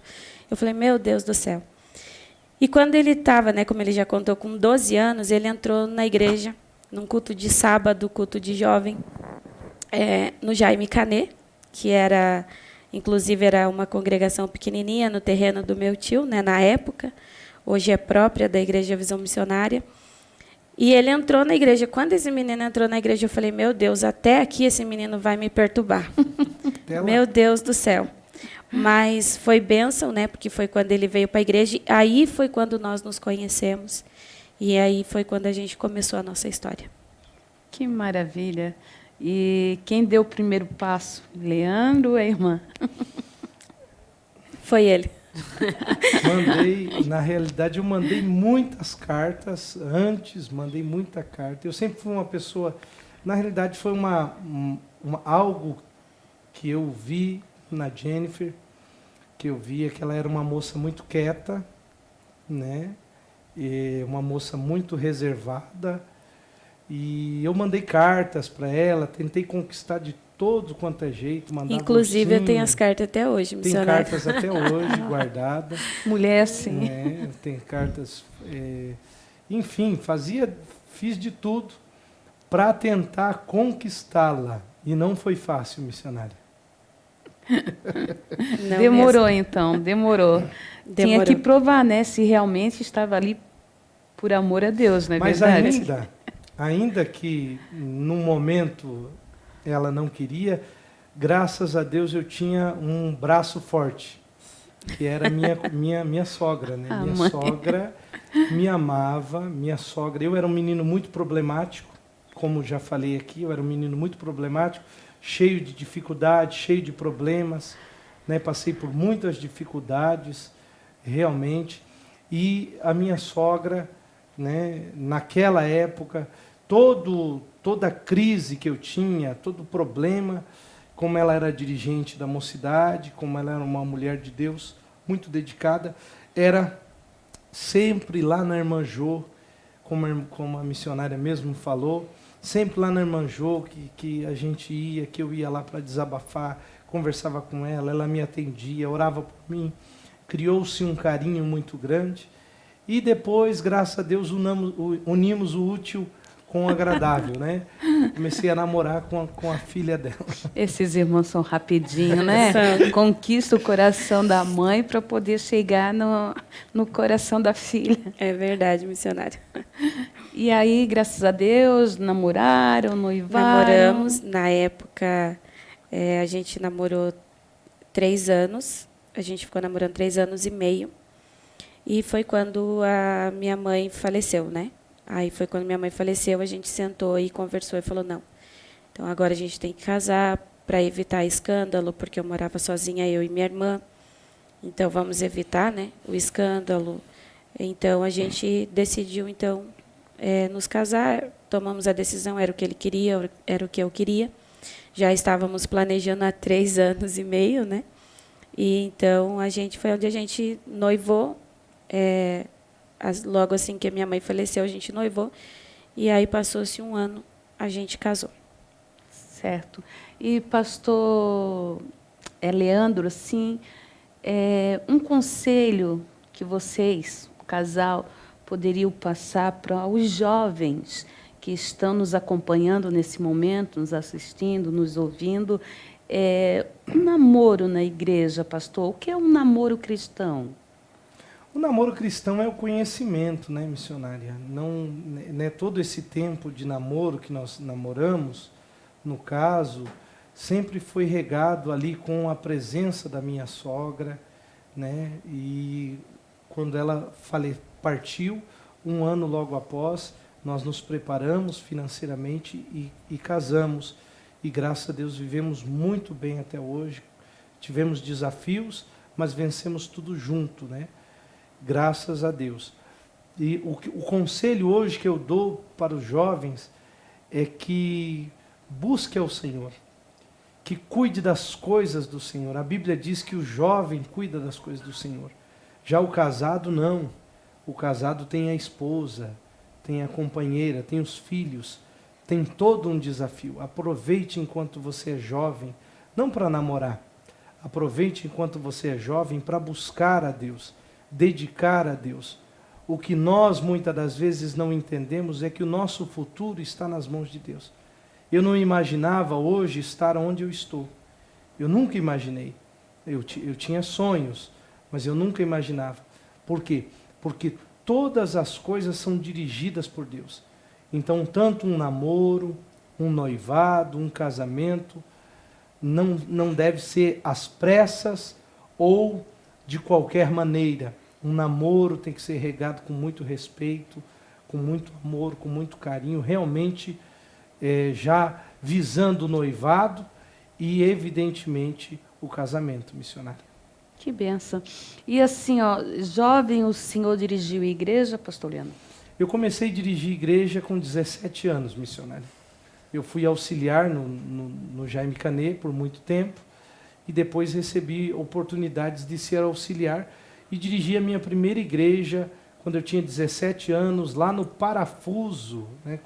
Eu falei, meu Deus do céu. E quando ele estava, né, como ele já contou, com 12 anos, ele entrou na igreja, num culto de sábado, culto de jovem, no Jaime Canet, que era... Inclusive, era uma congregação pequenininha no terreno do meu tio, né, na época. Hoje é própria da Igreja Visão Missionária. E ele entrou na igreja. Quando esse menino entrou na igreja, eu falei, meu Deus, até aqui esse menino vai me perturbar. Meu Deus do céu. Mas foi bênção, né, porque foi quando ele veio para a igreja. Aí foi quando nós nos conhecemos. E aí foi quando a gente começou a nossa história. Que maravilha. E quem deu o primeiro passo? Leandro ou a irmã? Foi ele. Na realidade, eu mandei muitas cartas antes, mandei muita carta. Eu sempre fui uma pessoa... Na realidade, foi algo que eu vi na Jennifer, que eu via que ela era uma moça muito quieta, né? E uma moça muito reservada. E eu mandei cartas para ela, tentei conquistar de todo quanto é jeito. Inclusive, eu tenho as cartas até hoje, missionário. Tem cartas até hoje guardadas. Mulher, sim. Tem cartas... enfim, fiz de tudo para tentar conquistá-la. E não foi fácil, missionária. Demorou, então, demorou. Tinha que provar, né, se realmente estava ali por amor a Deus, não é verdade? Mas ainda que no momento ela não queria, graças a Deus eu tinha um braço forte, que era minha sogra, né? Minha mãe. Sogra me amava, minha sogra. Eu era um menino muito problemático, como já falei aqui, eu era um menino muito problemático, cheio de dificuldades, cheio de problemas, né? Passei por muitas dificuldades, realmente. E a minha sogra, né, naquela época, toda a crise que eu tinha, todo o problema, como ela era dirigente da mocidade, como ela era uma mulher de Deus, muito dedicada, era sempre lá na Irmã Jô, como a missionária mesmo falou, sempre lá na Irmã Jô que a gente ia, que eu ia lá para desabafar, conversava com ela me atendia, orava por mim, criou-se um carinho muito grande, e depois, graças a Deus, unimos o útil com o agradável, né? Comecei a namorar com a filha dela. Esses irmãos são rapidinho, né? Conquista o coração da mãe para poder chegar no coração da filha. É verdade, missionária. E aí, graças a Deus, namoraram, noivaram. Namoramos. Na época, a gente namorou 3 anos. A gente ficou namorando 3 anos e meio. E foi quando a minha mãe faleceu, né? Aí foi quando minha mãe faleceu, a gente sentou e conversou e falou, não, então agora a gente tem que casar para evitar escândalo, porque eu morava sozinha, eu e minha irmã, então vamos evitar, né, o escândalo. Então a gente decidiu então nos casar, tomamos a decisão, era o que ele queria, era o que eu queria, já estávamos planejando há 3 anos e meio, né, e então foi onde a gente noivou, logo assim que a minha mãe faleceu, a gente noivou, e aí passou-se 1 ano, a gente casou. Certo. E pastor Leandro, assim, um conselho que vocês, o casal, poderiam passar para os jovens que estão nos acompanhando nesse momento, nos assistindo, nos ouvindo, um namoro na igreja, pastor, o que é um namoro cristão? O namoro cristão é o conhecimento, né, missionária? Não, né, todo esse tempo de namoro que nós namoramos, no caso, sempre foi regado ali com a presença da minha sogra, né? E quando ela partiu, 1 ano logo após, nós nos preparamos financeiramente e casamos. E graças a Deus vivemos muito bem até hoje. Tivemos desafios, mas vencemos tudo junto, né? Graças a Deus. E o conselho hoje que eu dou para os jovens é que busque ao Senhor, que cuide das coisas do Senhor. A Bíblia diz que o jovem cuida das coisas do Senhor. Já o casado, não. O casado tem a esposa, tem a companheira, tem os filhos, tem todo um desafio. Aproveite enquanto você é jovem, não para namorar. Aproveite enquanto você é jovem para buscar a Deus, dedicar a Deus. O que nós muitas das vezes não entendemos é que o nosso futuro está nas mãos de Deus. Eu não imaginava hoje estar onde eu estou. Eu nunca imaginei. Eu tinha sonhos, mas eu nunca imaginava. Por quê? Porque todas as coisas são dirigidas por Deus. Então, tanto um namoro, um noivado, um casamento, não deve ser às pressas ou de qualquer maneira. Um namoro tem que ser regado com muito respeito, com muito amor, com muito carinho, realmente já visando o noivado e, evidentemente, o casamento, missionário. Que benção. E assim, jovem, o senhor dirigiu a igreja, pastor Leandro? Eu comecei a dirigir igreja com 17 anos, missionário. Eu fui auxiliar no Jaime Canet por muito tempo e depois recebi oportunidades de ser auxiliar e dirigi a minha primeira igreja quando eu tinha 17 anos, lá no Parafuso, né,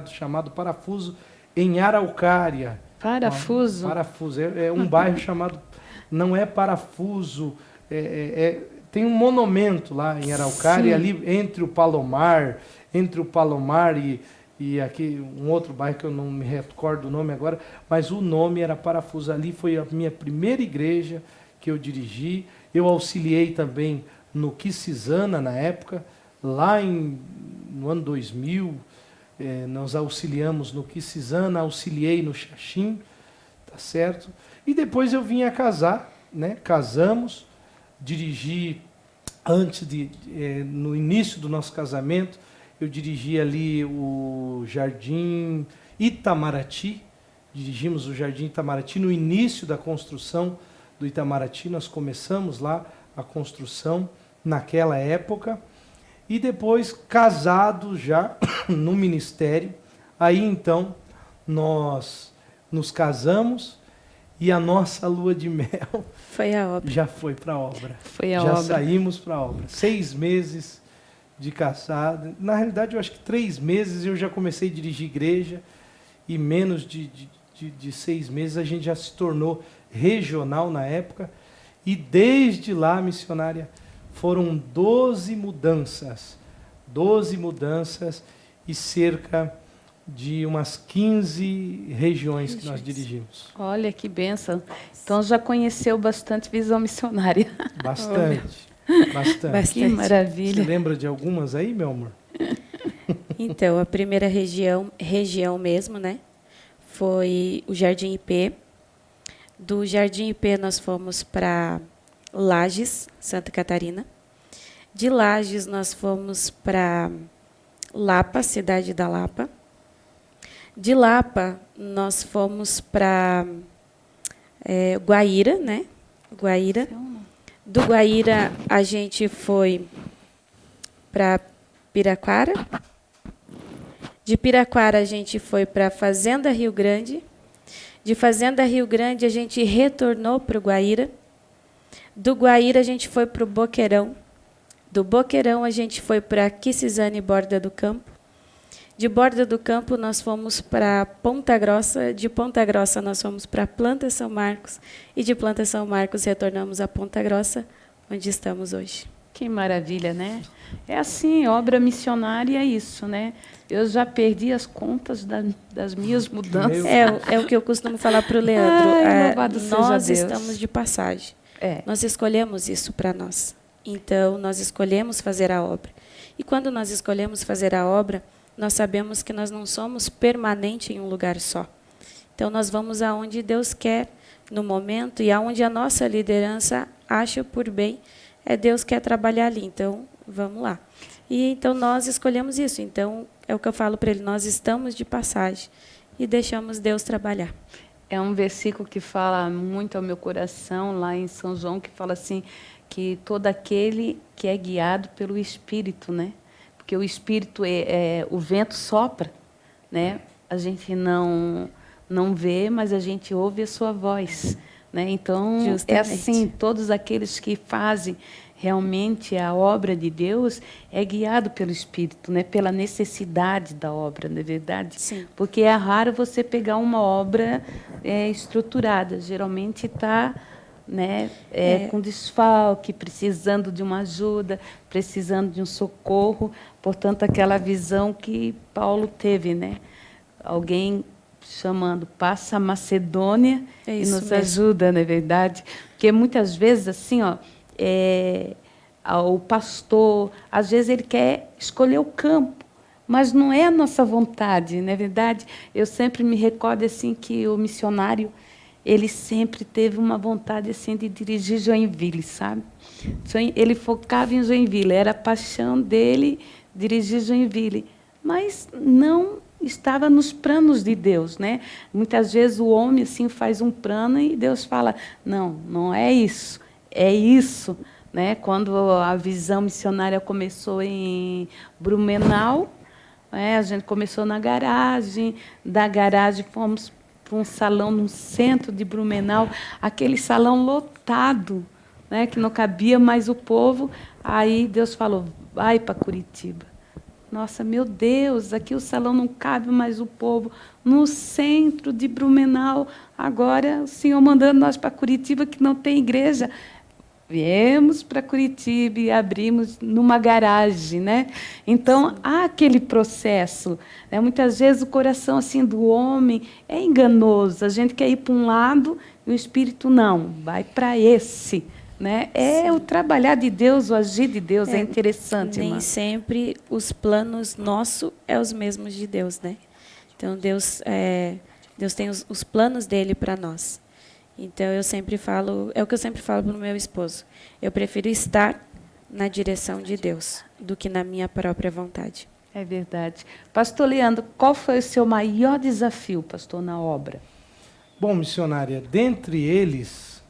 chamado Parafuso, em Araucária. Parafuso? Parafuso, é um bairro chamado, não é Parafuso, tem um monumento lá em Araucária, ali entre o Palomar e aqui um outro bairro que eu não me recordo o nome agora, mas o nome era Parafuso. Ali foi a minha primeira igreja que eu dirigi. Eu auxiliei também no Quisizana na época, lá no ano 2000, nós auxiliamos no Quisizana, auxiliei no Xaxim, tá certo? E depois eu vim a casar, né? Casamos, dirigi no início do nosso casamento, eu dirigi ali o Jardim Itamaraty, dirigimos o Jardim Itamaraty no início da construção do Itamaraty, nós começamos lá a construção naquela época, e depois casados já no ministério, aí então nós nos casamos E a nossa lua de mel Foi a obra. já foi para a obra. Foi a já obra. saímos para a obra. 6 meses de casado. Na realidade, eu acho que 3 meses eu já comecei a dirigir igreja. E menos de 6 meses a gente já se tornou regional na época. E desde lá, missionária, foram 12 mudanças. 12 mudanças e cerca de umas 15 regiões que nós dirigimos. Olha que bênção. Então já conheceu bastante visão missionária. Bastante. Bastante. Que maravilha. Você lembra de algumas aí, meu amor? Então, a primeira região mesmo, né? Foi o Jardim IP. Do Jardim IP nós fomos para Lages, Santa Catarina. De Lages nós fomos para Lapa, cidade da Lapa. De Lapa nós fomos para Guaíra, né? Guaíra. Do Guaíra a gente foi para Piraquara. De Piraquara a gente foi para Fazenda Rio Grande. De Fazenda Rio Grande a gente retornou para o Guaíra. Do Guaíra a gente foi para o Boqueirão. Do Boqueirão a gente foi para Quisizane, Borda do Campo. De Borda do Campo nós fomos para Ponta Grossa. De Ponta Grossa nós fomos para Planta São Marcos. E de Planta São Marcos retornamos a Ponta Grossa, onde estamos hoje. Que maravilha, né? É assim, obra missionária é isso, né? Eu já perdi as contas das minhas mudanças. É o que eu costumo falar para o Leandro. Ai, louvado seja Nós Deus. estamos de passagem. É. Nós escolhemos isso para nós. Então, nós escolhemos fazer a obra. E quando nós escolhemos fazer a obra, nós sabemos que nós não somos permanentes em um lugar só. Então, nós vamos aonde Deus quer no momento e aonde a nossa liderança acha por bem, Deus quer trabalhar ali. Então, vamos lá. E então nós escolhemos isso. Então, é o que eu falo para ele, nós estamos de passagem e deixamos Deus trabalhar. É um versículo que fala muito ao meu coração, lá em São João, que fala assim, que todo aquele que é guiado pelo Espírito, né? Porque o Espírito, o vento sopra, né? A gente não vê, mas a gente ouve a sua voz, né? Então, Justamente. é assim, todos aqueles que fazem realmente a obra de Deus é guiado pelo Espírito, né? Pela necessidade da obra, não é verdade? Sim. Porque é raro você pegar uma obra estruturada. Geralmente está, né, com desfalque, precisando de uma ajuda, precisando de um socorro. Portanto, aquela visão que Paulo teve, né? Alguém chamando, passa a Macedônia e nos mesmo. ajuda, não é verdade? Porque muitas vezes, assim, o pastor, às vezes ele quer escolher o campo, mas não é a nossa vontade, não é verdade? Eu sempre me recordo assim que o missionário, ele sempre teve uma vontade assim de dirigir Joinville, sabe? Ele focava em Joinville, era a paixão dele dirigir Joinville, mas não estava nos planos de Deus, né? Muitas vezes o homem assim faz um plano e Deus fala, não é isso, é isso, né? Quando a visão missionária começou em Blumenau, a gente começou na garagem, da garagem fomos para um salão no centro de Blumenau, aquele salão lotado, né? Que não cabia mais o povo. Aí Deus falou, vai para Curitiba. Nossa, meu Deus, aqui o salão não cabe mais o povo. No centro de Blumenau, agora o Senhor mandando nós para Curitiba, que não tem igreja. Viemos para Curitiba e abrimos numa garagem, né? Então, há aquele processo, né? Muitas vezes o coração assim do homem é enganoso. A gente quer ir para um lado e o Espírito não, vai para esse. Né? É o trabalhar de Deus, o agir de Deus, é interessante. Nem irmã. sempre os planos nossos são os mesmos de Deus, né? Então, Deus tem os planos dele para nós. Então, eu sempre falo, é o que eu sempre falo para o meu esposo, eu prefiro estar na direção de Deus do que na minha própria vontade. É verdade. Pastor Leandro, qual foi o seu maior desafio, pastor, na obra? Bom, missionária, dentre eles,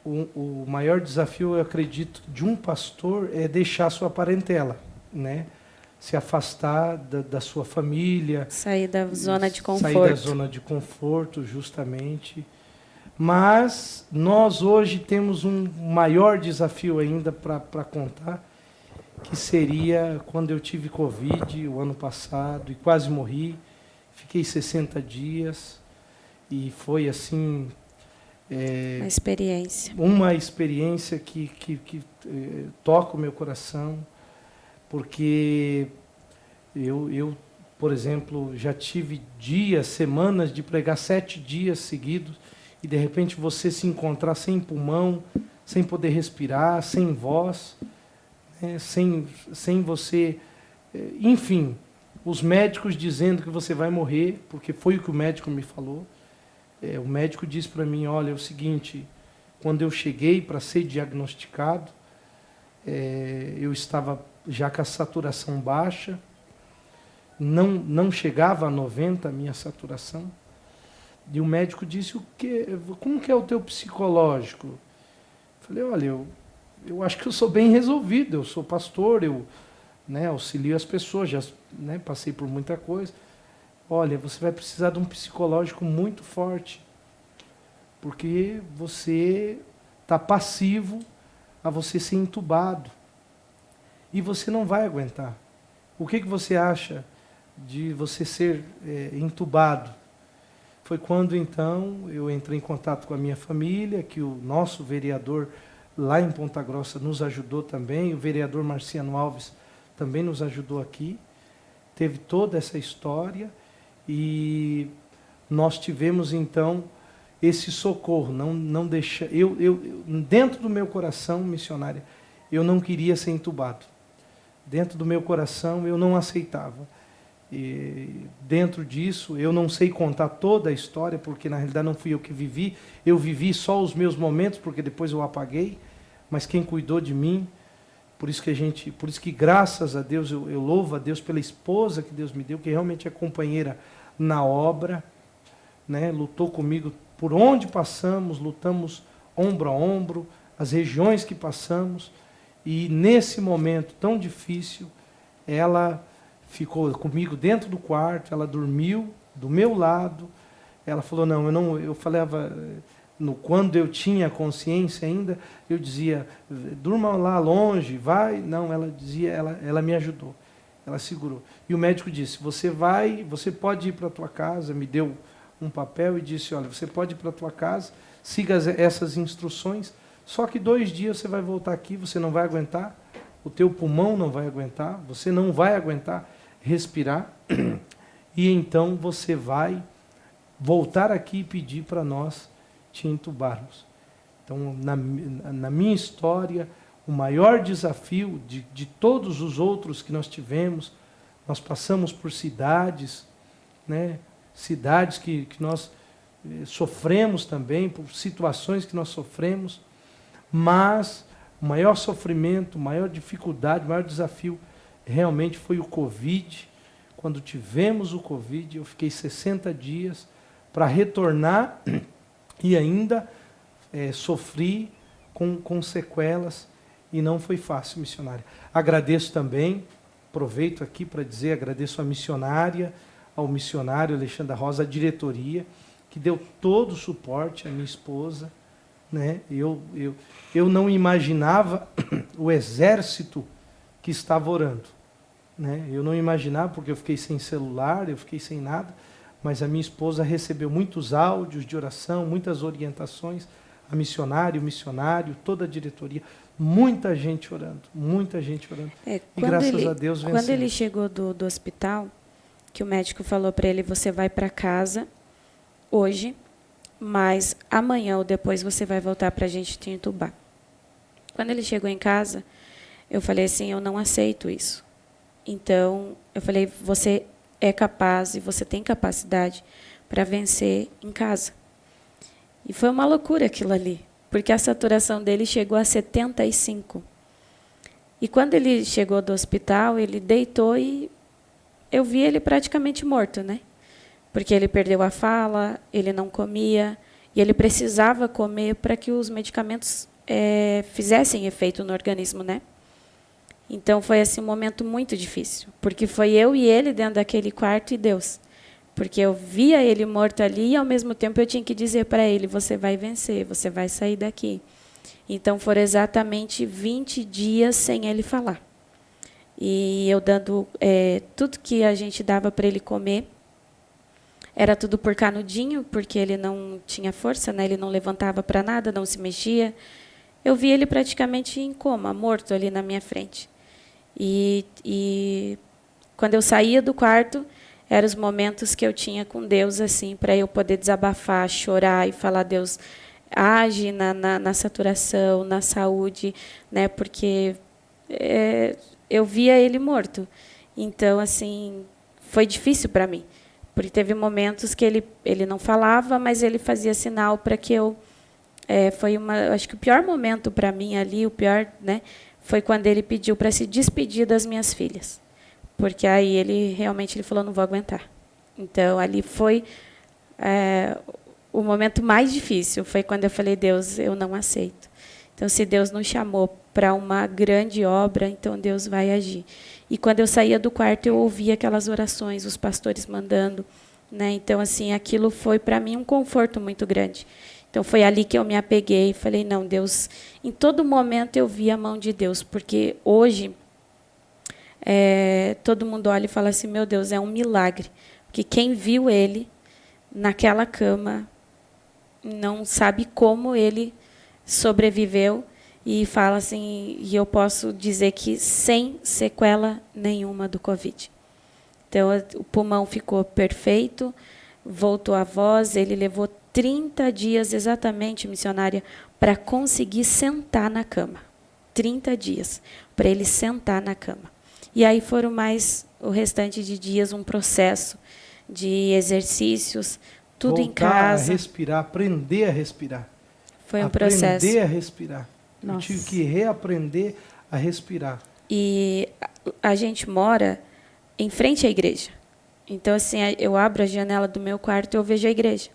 o maior desafio, eu acredito, de um pastor é deixar sua parentela, né? Se afastar da sua família. Sair da zona de conforto. Sair da zona de conforto, justamente. Mas nós hoje temos um maior desafio ainda para contar, que seria quando eu tive Covid o ano passado e quase morri. Fiquei 60 dias e foi assim... Uma experiência. Uma experiência que toca o meu coração, porque eu, por exemplo, já tive dias, semanas de pregar 7 dias seguidos, e de repente você se encontrar sem pulmão, sem poder respirar, sem voz, né, sem você... Enfim, os médicos dizendo que você vai morrer, porque foi o que o médico me falou. O médico disse para mim, olha, é o seguinte, quando eu cheguei para ser diagnosticado, eu estava já com a saturação baixa, não chegava a 90 a minha saturação, e o médico disse, como que é o teu psicológico? Eu falei, olha, eu acho que eu sou bem resolvido, eu sou pastor, eu auxilio as pessoas, já passei por muita coisa. Olha, você vai precisar de um psicológico muito forte, porque você está passivo a você ser entubado, e você não vai aguentar. O que você acha de você ser entubado? Foi quando, então, eu entrei em contato com a minha família, que o nosso vereador lá em Ponta Grossa nos ajudou também, o vereador Marciano Alves também nos ajudou aqui, teve toda essa história, e nós tivemos, então, esse socorro. Não deixa, dentro do meu coração, missionária, eu não queria ser entubado. Dentro do meu coração, eu não aceitava. E dentro disso, eu não sei contar toda a história, porque na realidade não fui eu que vivi. Eu vivi só os meus momentos, porque depois eu apaguei. Mas quem cuidou de mim, por isso que graças a Deus, eu louvo a Deus pela esposa que Deus me deu, que realmente é companheira na obra, né? Lutou comigo por onde passamos, lutamos ombro a ombro, as regiões que passamos, e nesse momento tão difícil, ela ficou comigo dentro do quarto, ela dormiu do meu lado, ela falou, eu falava, quando eu tinha consciência ainda, eu dizia, durma lá longe, vai, não, ela dizia, ela me ajudou, ela segurou, e o médico disse, você pode ir para a tua casa, me deu um papel e disse, olha, você pode ir para a tua casa, siga essas instruções, só que 2 dias você vai voltar aqui, você não vai aguentar, o teu pulmão não vai aguentar, você não vai aguentar respirar, e então você vai voltar aqui e pedir para nós te entubarmos. Então, na minha história, o maior desafio de todos os outros que nós tivemos, nós passamos por cidades, né? Cidades que nós sofremos também, por situações que nós sofremos, mas o maior sofrimento, a maior dificuldade, o maior desafio realmente foi o Covid. Quando tivemos o Covid, eu fiquei 60 dias para retornar e ainda sofri com sequelas, e não foi fácil, missionária. Agradeço também, aproveito aqui para dizer, agradeço à missionária, ao missionário Alexandre da Rosa, à diretoria, que deu todo o suporte à minha esposa, né? Eu não imaginava o exército que estava orando, né? Eu não imaginava, porque eu fiquei sem celular, eu fiquei sem nada, mas a minha esposa recebeu muitos áudios de oração, muitas orientações, a missionária, o missionário, toda a diretoria, muita gente orando, e graças a Deus vencemos. Quando ele chegou do hospital, que o médico falou para ele, você vai para casa hoje, mas amanhã ou depois você vai voltar para a gente te entubar. Quando ele chegou em casa, eu falei assim, eu não aceito isso. Então, eu falei, você é capaz e você tem capacidade para vencer em casa. E foi uma loucura aquilo ali, porque a saturação dele chegou a 75. E quando ele chegou do hospital, ele deitou e eu vi ele praticamente morto, né? Porque ele perdeu a fala, ele não comia, e ele precisava comer para que os medicamentos fizessem efeito no organismo, né? Então, foi assim, um momento muito difícil, porque foi eu e ele dentro daquele quarto e Deus. Porque eu via ele morto ali e, ao mesmo tempo, eu tinha que dizer para ele, você vai vencer, você vai sair daqui. Então, foram exatamente 20 dias sem ele falar. E eu dando tudo que a gente dava para ele comer, era tudo por canudinho, porque ele não tinha força, né? Ele não levantava para nada, não se mexia. Eu vi ele praticamente em coma, morto ali na minha frente. E quando eu saía do quarto, eram os momentos que eu tinha com Deus, assim, para eu poder desabafar, chorar e falar, Deus, age na saturação, na saúde, né? Porque eu via ele morto. Então, assim, foi difícil para mim, porque teve momentos que ele não falava, mas ele fazia sinal para que eu... acho que o pior momento para mim ali, o pior, né, foi quando ele pediu para se despedir das minhas filhas. Porque aí ele realmente falou, não vou aguentar. Então, ali foi o momento mais difícil, foi quando eu falei, Deus, eu não aceito. Então, se Deus nos chamou para uma grande obra, então Deus vai agir. E quando eu saía do quarto, eu ouvia aquelas orações, os pastores mandando, né? Então, assim, aquilo foi para mim um conforto muito grande. Então, foi ali que eu me apeguei e falei, não, Deus, em todo momento eu vi a mão de Deus, porque hoje todo mundo olha e fala assim, meu Deus, é um milagre. Porque quem viu ele naquela cama não sabe como ele sobreviveu, e fala assim, e eu posso dizer que sem sequela nenhuma do Covid. Então, o pulmão ficou perfeito, voltou a voz, ele levou 30 dias exatamente, missionária, para conseguir sentar na cama. 30 dias para ele sentar na cama. E aí foram mais o restante de dias um processo de exercícios, tudo em casa. A respirar, aprender a respirar. Foi um processo. Aprender a respirar. Nossa. Eu tive que reaprender a respirar. E a gente mora em frente à igreja. Então, assim, eu abro a janela do meu quarto e eu vejo a igreja.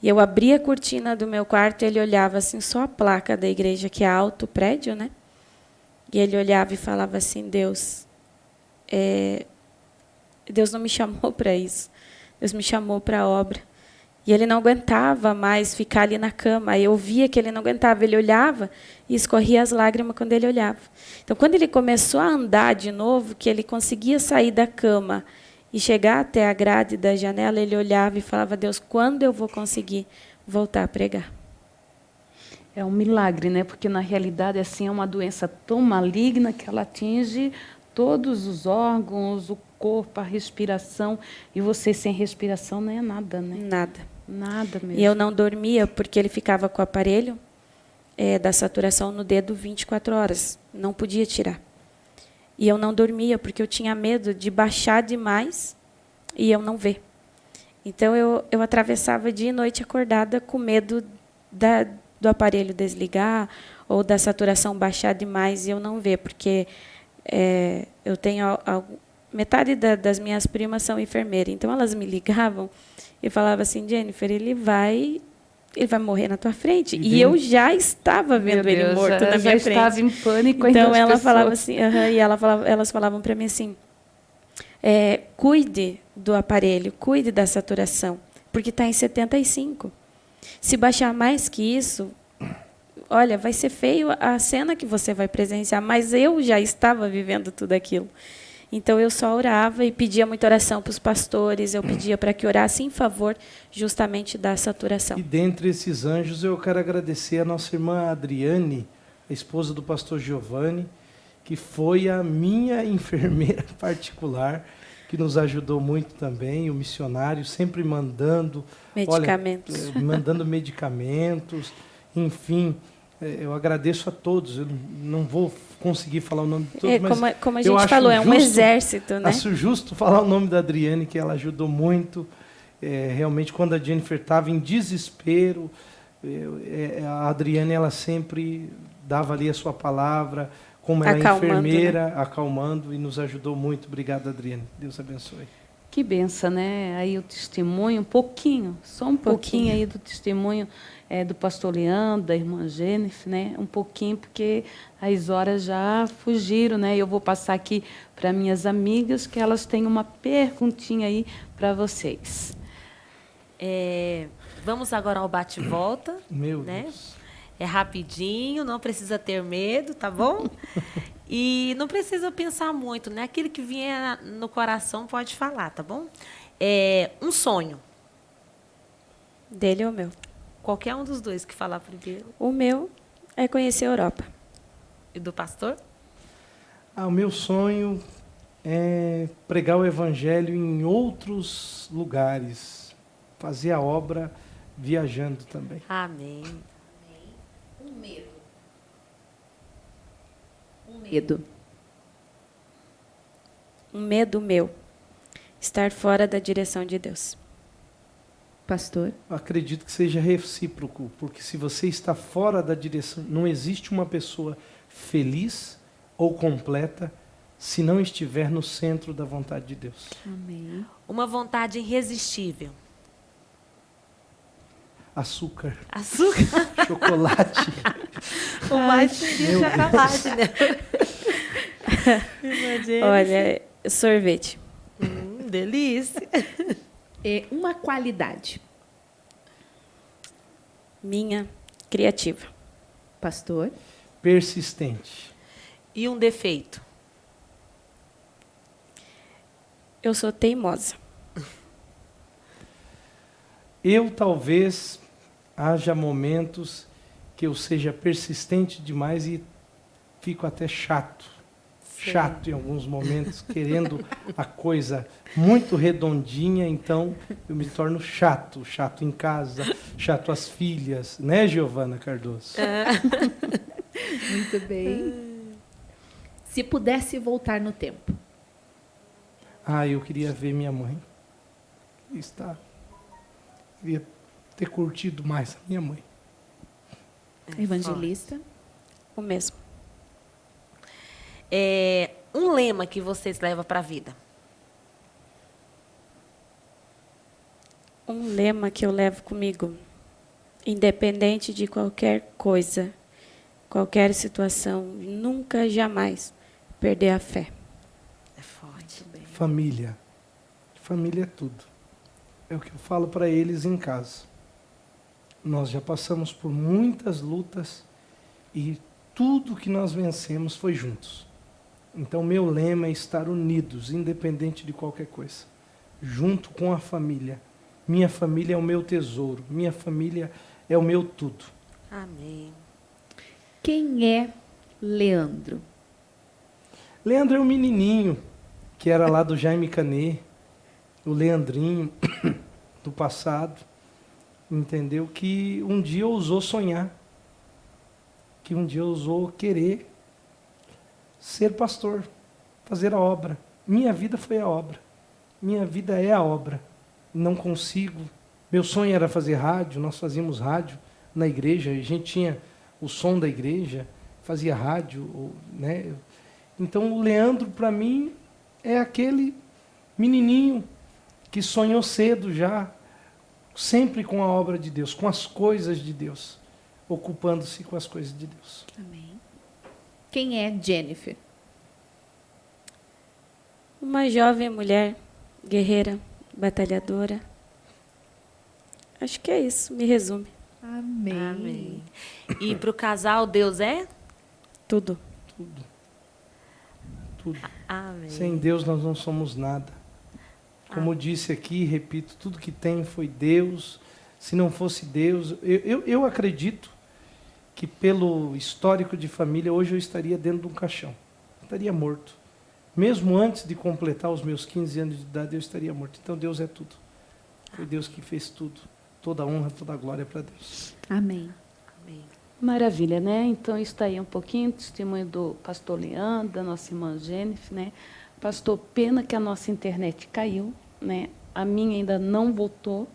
E eu abria a cortina do meu quarto e ele olhava assim, só a placa da igreja, que é alto o prédio, né? E ele olhava e falava assim, Deus não me chamou para isso. Deus me chamou para a obra. E ele não aguentava mais ficar ali na cama. Eu via que ele não aguentava. Ele olhava e escorria as lágrimas quando ele olhava. Então, quando ele começou a andar de novo, que ele conseguia sair da cama e chegar até a grade da janela, ele olhava e falava, Deus, quando eu vou conseguir voltar a pregar? É um milagre, né? Porque, na realidade, assim, é uma doença tão maligna que ela atinge todos os órgãos, o corpo, a respiração. E você sem respiração não é nada, né? Nada. Nada mesmo. E eu não dormia, porque ele ficava com o aparelho da saturação no dedo 24 horas. Não podia tirar. E eu não dormia, porque eu tinha medo de baixar demais e eu não ver. Então, eu atravessava dia e noite acordada com medo do aparelho desligar ou da saturação baixar demais e eu não ver, porque eu tenho metade das minhas primas são enfermeiras, então elas me ligavam e falavam assim, Jennifer, ele vai morrer na tua frente. E eu já estava vendo ele morto na minha frente. Já estava em pânico. Então ela falava assim, e elas falavam para mim assim, cuide do aparelho, cuide da saturação, porque está em 75. Se baixar mais que isso, olha, vai ser feio a cena que você vai presenciar, mas eu já estava vivendo tudo aquilo. Então, eu só orava e pedia muita oração para os pastores, eu pedia para que orassem em favor justamente da saturação. E dentre esses anjos, eu quero agradecer a nossa irmã Adriane, a esposa do pastor Giovanni, que foi a minha enfermeira particular, que nos ajudou muito também, o missionário, sempre mandando medicamentos. Mandando medicamentos, enfim. Eu agradeço a todos, eu não vou conseguir falar o nome de todos, mas como a gente falou, é um exército, né? Acho justo falar o nome da Adriane, que ela ajudou muito. Realmente, quando a Jennifer estava em desespero, a Adriane ela sempre dava ali a sua palavra, como ela é enfermeira, né? Acalmando, e nos ajudou muito. Obrigado, Adriane. Deus abençoe. Que benção, né? Aí o testemunho, um pouquinho, só um pouquinho aí do testemunho do pastor Leandro, da irmã Jennifer, né? Um pouquinho, porque as horas já fugiram, né? Eu vou passar aqui para minhas amigas, que elas têm uma perguntinha aí para vocês. Vamos agora ao bate-volta. Meu né? Deus. É rapidinho, não precisa ter medo, tá bom? E não precisa pensar muito, né? Aquilo que vier no coração pode falar, tá bom? Um sonho. Dele ou meu? Qualquer um dos dois que falar primeiro. O meu é conhecer a Europa. E do pastor? O meu sonho é pregar o evangelho em outros lugares, fazer a obra viajando também. Amém. Medo. Um medo meu. Estar fora da direção de Deus. Pastor. Eu acredito que seja recíproco, porque se você está fora da direção, não existe uma pessoa feliz ou completa se não estiver no centro da vontade de Deus. Amém. Uma vontade irresistível. Açúcar, Açúcar. chocolate. O mais seria chocolate, né? Olha, sorvete. Delícia. Uma qualidade. Minha, criativa. Pastor. Persistente. E um defeito. Eu sou teimosa. Eu talvez haja momentos que eu seja persistente demais e fico até chato. Chato em alguns momentos, querendo a coisa muito redondinha, então eu me torno chato. Chato em casa, chato às filhas, né, Giovana Cardoso? Muito bem. Se pudesse voltar no tempo. Eu queria ver minha mãe. Queria ter curtido mais a minha mãe. Evangelista. O mesmo. Um lema que vocês levam para a vida. Um lema que eu levo comigo. Independente de qualquer coisa, qualquer situação, nunca, jamais perder a fé. É forte. Família. Família é tudo. É o que eu falo para eles em casa. Nós já passamos por muitas lutas e tudo que nós vencemos foi juntos. Então, meu lema é estar unidos, independente de qualquer coisa. Junto com a família. Minha família é o meu tesouro. Minha família é o meu tudo. Amém. Quem é Leandro? Leandro é um menininho que era lá do Jaime Canet, o Leandrinho do passado, entendeu? Que um dia ousou sonhar, que um dia ousou querer ser pastor, fazer a obra. Minha vida foi a obra. Minha vida é a obra. Não consigo. Meu sonho era fazer rádio, nós fazíamos rádio na igreja, a gente tinha o som da igreja, fazia rádio, né? Então o Leandro, para mim, é aquele menininho que sonhou cedo já, sempre com a obra de Deus, com as coisas de Deus, ocupando-se com as coisas de Deus. Amém. Quem é Jennifer? Uma jovem mulher, guerreira, batalhadora. Acho que é isso, me resume. Amém. Amém. E para o casal, Deus é? Tudo. Tudo. Amém. Sem Deus nós não somos nada. Como eu disse aqui, repito, tudo que tem foi Deus. Se não fosse Deus, eu acredito que pelo histórico de família, hoje eu estaria dentro de um caixão. Estaria morto. Mesmo antes de completar os meus 15 anos de idade, eu estaria morto. Então Deus é tudo. Foi Deus que fez tudo. Toda a honra, toda a glória para Deus. Amém. Amém. Maravilha, né? Então, está aí um pouquinho do testemunho do pastor Leandro, da nossa irmã Jennifer, né? Pastor, pena que a nossa internet caiu, né? A minha ainda não voltou.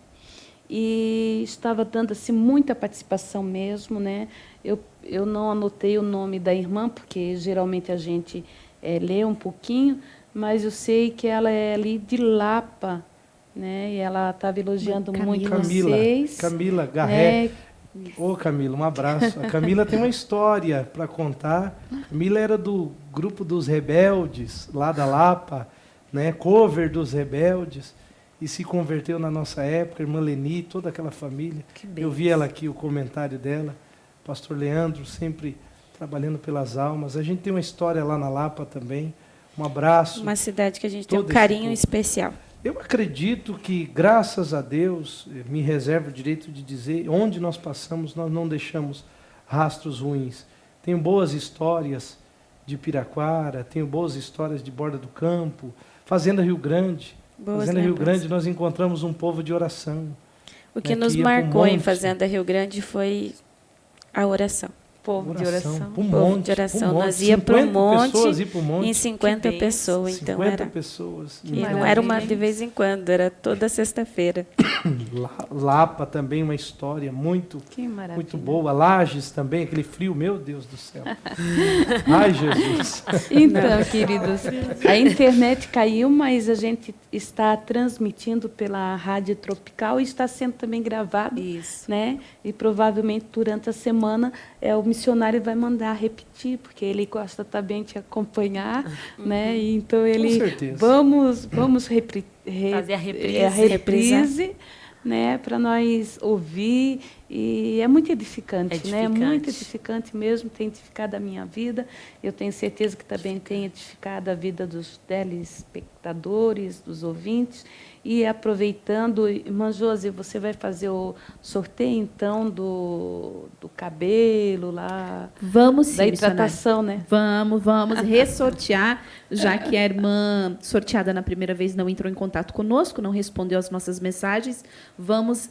E estava dando assim, muita participação mesmo, né? Eu não anotei o nome da irmã, porque geralmente a gente lê um pouquinho, mas eu sei que ela é ali de Lapa, né? E ela estava elogiando muito vocês. Camila Garré. Né? Ô, Camila, um abraço. A Camila tem uma história para contar. Camila era do grupo dos Rebeldes, lá da Lapa, né? Cover dos Rebeldes, e se converteu na nossa época, irmã Leni, toda aquela família. Eu vi ela aqui, o comentário dela. Pastor Leandro, sempre trabalhando pelas almas. A gente tem uma história lá na Lapa também. Um abraço. Uma cidade que a gente tem um carinho especial. Eu acredito que, graças a Deus, me reservo o direito de dizer, onde nós passamos, nós não deixamos rastros ruins. Tenho boas histórias de Piraquara, tenho boas histórias de Borda do Campo, Fazenda Rio Grande. Fazenda Rio Grande, nós encontramos um povo de oração. O que nos marcou em Fazenda Rio Grande foi a oração. Povo de oração. Povo de oração. Nós ia para um monte em 50 pessoas. Então 50 pessoas. E não era uma de vez em quando, era toda sexta-feira. Lapa também, uma história muito boa. Lages também, aquele frio, meu Deus do céu. Ai, Jesus. Então, queridos, a internet caiu, mas a gente está transmitindo pela Rádio Tropical e está sendo também gravado. Isso. Né? E provavelmente durante a semana o missionário vai mandar repetir, porque ele gosta também de acompanhar, né? E então ele vamos fazer a reprise, né? Para nós ouvir, e é muito edificante, né? É muito edificante mesmo, tem edificado a minha vida. Eu tenho certeza que também tem edificado a vida dos telespectadores, dos ouvintes. E aproveitando, irmã Josi, você vai fazer o sorteio, então, do cabelo lá? Vamos sim, da hidratação, né? Vamos ressortear, já que a irmã sorteada na primeira vez não entrou em contato conosco, não respondeu às nossas mensagens. Vamos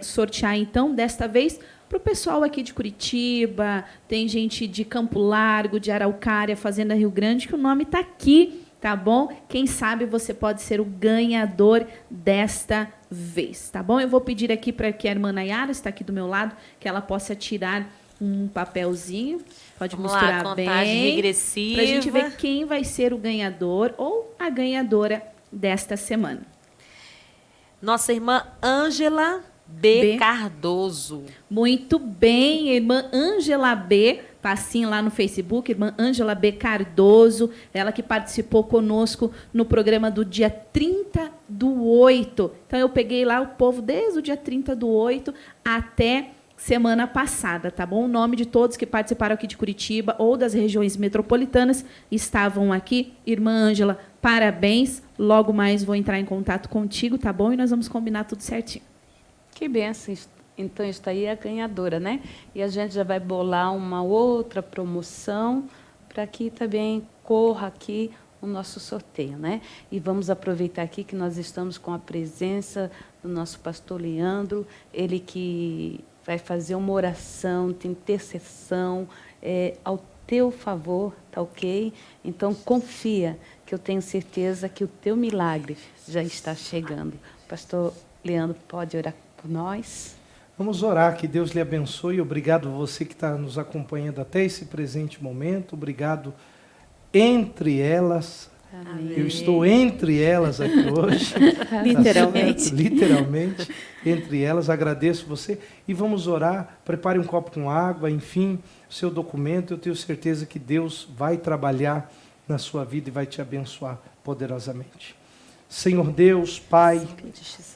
sortear, então, desta vez, para o pessoal aqui de Curitiba, tem gente de Campo Largo, de Araucária, Fazenda Rio Grande, que o nome está aqui. Tá bom? Quem sabe você pode ser o ganhador desta vez, tá bom? Eu vou pedir aqui para que a irmã Nayara, está aqui do meu lado, que ela possa tirar um papelzinho. Pode misturar bem. Contagem regressiva. Para a gente ver quem vai ser o ganhador ou a ganhadora desta semana. Nossa irmã Ângela B. Cardoso. Muito bem, irmã Ângela B. Passinho lá no Facebook, irmã Ângela B. Cardoso, ela que participou conosco no programa do dia 30/8. Então, eu peguei lá o povo desde o dia 30/8 até semana passada, tá bom? O nome de todos que participaram aqui de Curitiba ou das regiões metropolitanas estavam aqui. Irmã Ângela, parabéns. Logo mais vou entrar em contato contigo, tá bom? E nós vamos combinar tudo certinho. Que bênção. Então, está aí a ganhadora, né? E a gente já vai bolar uma outra promoção para que também corra aqui o nosso sorteio, né? E vamos aproveitar aqui que nós estamos com a presença do nosso pastor Leandro, ele que vai fazer uma oração de intercessão ao teu favor, tá ok? Então, confia, que eu tenho certeza que o teu milagre já está chegando. Pastor Leandro, pode orar por nós? Vamos orar, que Deus lhe abençoe. Obrigado a você que está nos acompanhando até esse presente momento. Obrigado entre elas. Amém. Eu estou entre elas aqui hoje. Literalmente. Literalmente, entre elas. Agradeço você. E vamos orar. Prepare um copo com água, enfim, o seu documento. Eu tenho certeza que Deus vai trabalhar na sua vida e vai te abençoar poderosamente. Senhor Deus, Pai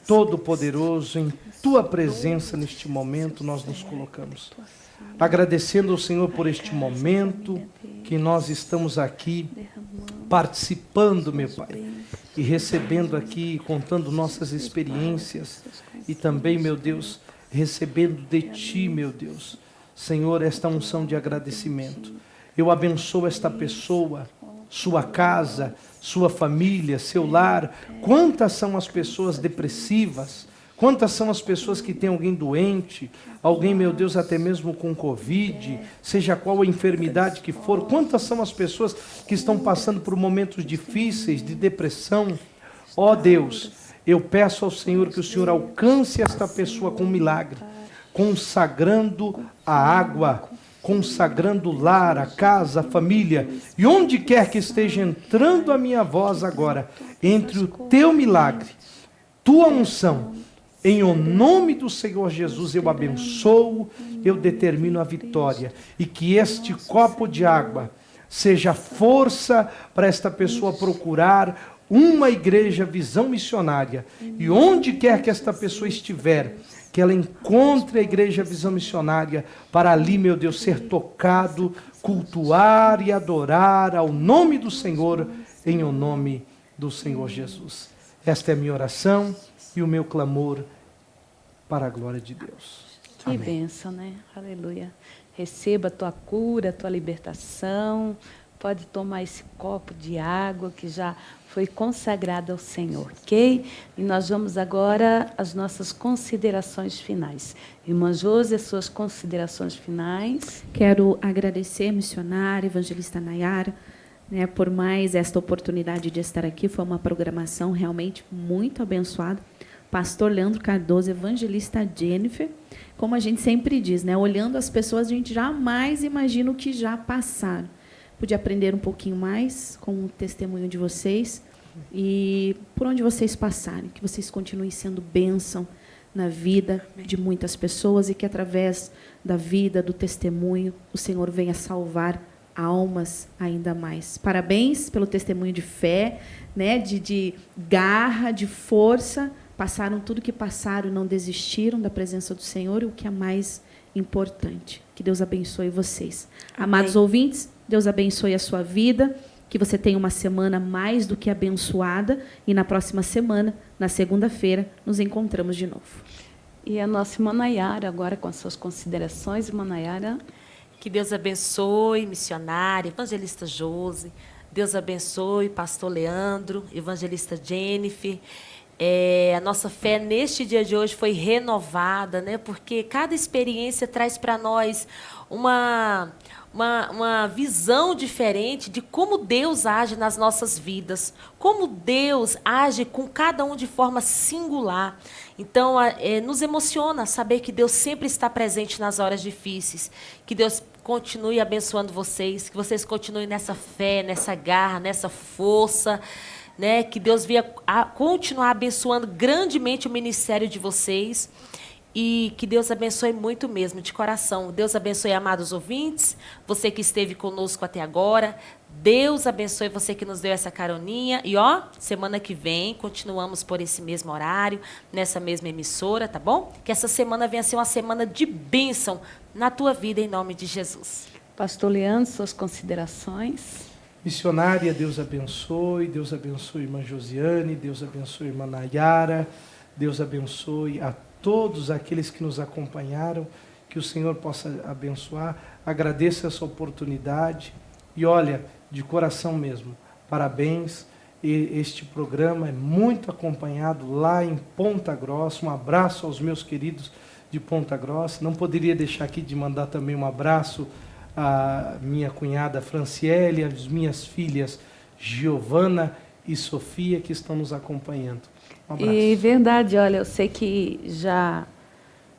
Todo-Poderoso, em Tua presença neste momento nós nos colocamos. Agradecendo ao Senhor por este momento que nós estamos aqui participando, meu Pai, e recebendo aqui, contando nossas experiências e também, meu Deus, recebendo de Ti, meu Deus, Senhor, esta unção de agradecimento. Eu abençoo esta pessoa, sua casa, sua família, seu lar. Quantas são as pessoas depressivas? Quantas são as pessoas que têm alguém doente? Alguém, meu Deus, até mesmo com Covid, seja qual a enfermidade que for. Quantas são as pessoas que estão passando por momentos difíceis, de depressão? Ó Deus, eu peço ao Senhor que o Senhor alcance esta pessoa com um milagre, consagrando a água consagrando o lar, a casa, a família, e onde quer que esteja entrando a minha voz agora, entre o teu milagre, tua unção, em o nome do Senhor Jesus eu abençoo, eu determino a vitória, e que este copo de água seja força para esta pessoa procurar uma igreja Visão Missionária, e onde quer que esta pessoa estiver, que ela encontre a igreja Visão Missionária, para ali, meu Deus, ser tocado, cultuar e adorar ao nome do Senhor, em o nome do Senhor Jesus. Esta é a minha oração e o meu clamor para a glória de Deus. Que Amém. bênção, né? Aleluia. Receba a tua cura, a tua libertação. Pode tomar esse copo de água que já foi consagrado ao Senhor, ok? E nós vamos agora às nossas considerações finais. Irmã Josi, as suas considerações finais. Quero agradecer, missionária, evangelista Nayara, né, por mais esta oportunidade de estar aqui. Foi uma programação realmente muito abençoada. Pastor Leandro Cardoso, evangelista Jennifer. Como a gente sempre diz, né, olhando as pessoas, a gente jamais imagina o que já passaram. Pude aprender um pouquinho mais com o testemunho de vocês e por onde vocês passarem, que vocês continuem sendo bênção na vida de muitas pessoas e que através da vida, do testemunho, o Senhor venha salvar almas ainda mais. Parabéns pelo testemunho de fé, né, de garra, de força. Passaram tudo que passaram, não desistiram da presença do Senhor, e o que é mais importante. Que Deus abençoe vocês. Amém. Amados ouvintes, Deus abençoe a sua vida, que você tenha uma semana mais do que abençoada, e na próxima semana, na segunda-feira, nos encontramos de novo. E a nossa irmã Nayara, agora com as suas considerações, irmã Nayara. Que Deus abençoe, missionária, evangelista Josi. Deus abençoe, pastor Leandro, evangelista Jennifer. A nossa fé neste dia de hoje foi renovada, né? Porque cada experiência traz para nós uma visão diferente de como Deus age nas nossas vidas, como Deus age com cada um de forma singular. Então, nos emociona saber que Deus sempre está presente nas horas difíceis, que Deus continue abençoando vocês, que vocês continuem nessa fé, nessa garra, nessa força, né? Que Deus venha continuar abençoando grandemente o ministério de vocês. E que Deus abençoe muito mesmo, de coração. Deus abençoe, amados ouvintes, você que esteve conosco até agora. Deus abençoe você que nos deu essa caroninha. E, semana que vem, continuamos por esse mesmo horário, nessa mesma emissora, tá bom? Que essa semana venha ser uma semana de bênção na tua vida, em nome de Jesus. Pastor Leandro, suas considerações. Missionária, Deus abençoe irmã Josiane, Deus abençoe irmã Nayara, Deus abençoe a todos aqueles que nos acompanharam, que o Senhor possa abençoar. Agradeço essa oportunidade e olha, de coração mesmo, parabéns. Este programa é muito acompanhado lá em Ponta Grossa. Um abraço aos meus queridos de Ponta Grossa. Não poderia deixar aqui de mandar também um abraço à minha cunhada Franciele, às minhas filhas Giovana e Sofia, que estão nos acompanhando. Um abraço. E verdade, olha, eu sei que já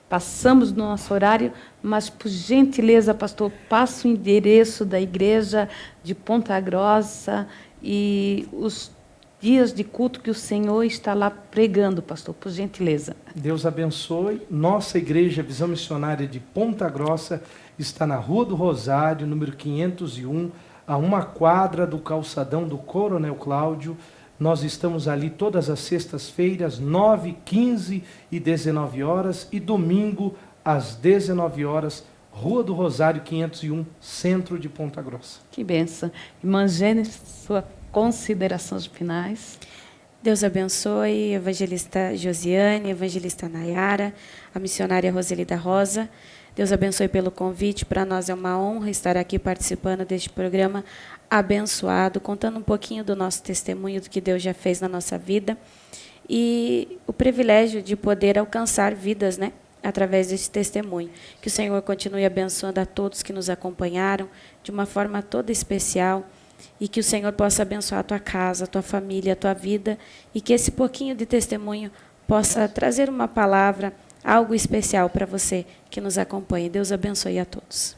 passamos do nosso horário, mas, por gentileza, pastor, passa o endereço da igreja de Ponta Grossa e os dias de culto que o Senhor está lá pregando, pastor, por gentileza. Deus abençoe. Nossa igreja Visão Missionária de Ponta Grossa está na Rua do Rosário, número 501, a uma quadra do calçadão do Coronel Cláudio. Nós estamos ali todas as sextas-feiras, 9, 15 e 19 horas, e domingo, às 19 horas, Rua do Rosário, 501, centro de Ponta Grossa. Que benção. Irmã Gênesis, suas considerações finais. Deus abençoe, evangelista Josiane, evangelista Nayara, a missionária Roseli da Rosa. Deus abençoe pelo convite. Para nós é uma honra estar aqui participando deste programa abençoado, contando um pouquinho do nosso testemunho, do que Deus já fez na nossa vida. E o privilégio de poder alcançar vidas, né, através desse testemunho. Que o Senhor continue abençoando a todos que nos acompanharam de uma forma toda especial. E que o Senhor possa abençoar a tua casa, a tua família, a tua vida. E que esse pouquinho de testemunho possa trazer uma palavra, algo especial para você que nos acompanha. Deus abençoe a todos.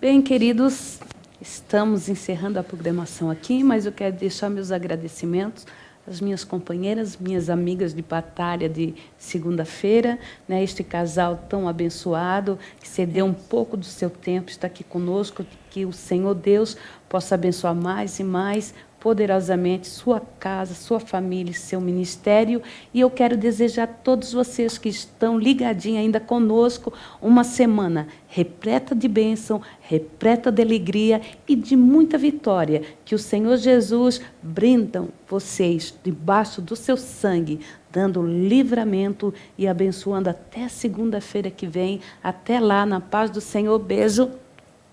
Bem, queridos, estamos encerrando a programação aqui, mas eu quero deixar meus agradecimentos às minhas companheiras, minhas amigas de batalha de segunda-feira, né, este casal tão abençoado, que cedeu um pouco do seu tempo, está aqui conosco, que o Senhor Deus possa abençoar mais e mais poderosamente sua casa, sua família e seu ministério. E eu quero desejar a todos vocês que estão ligadinhos ainda conosco uma semana repleta de bênção, repleta de alegria e de muita vitória. Que o Senhor Jesus brindam vocês debaixo do seu sangue, dando livramento e abençoando até segunda-feira que vem. Até lá, na paz do Senhor. Beijo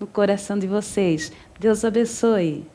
no coração de vocês. Deus abençoe.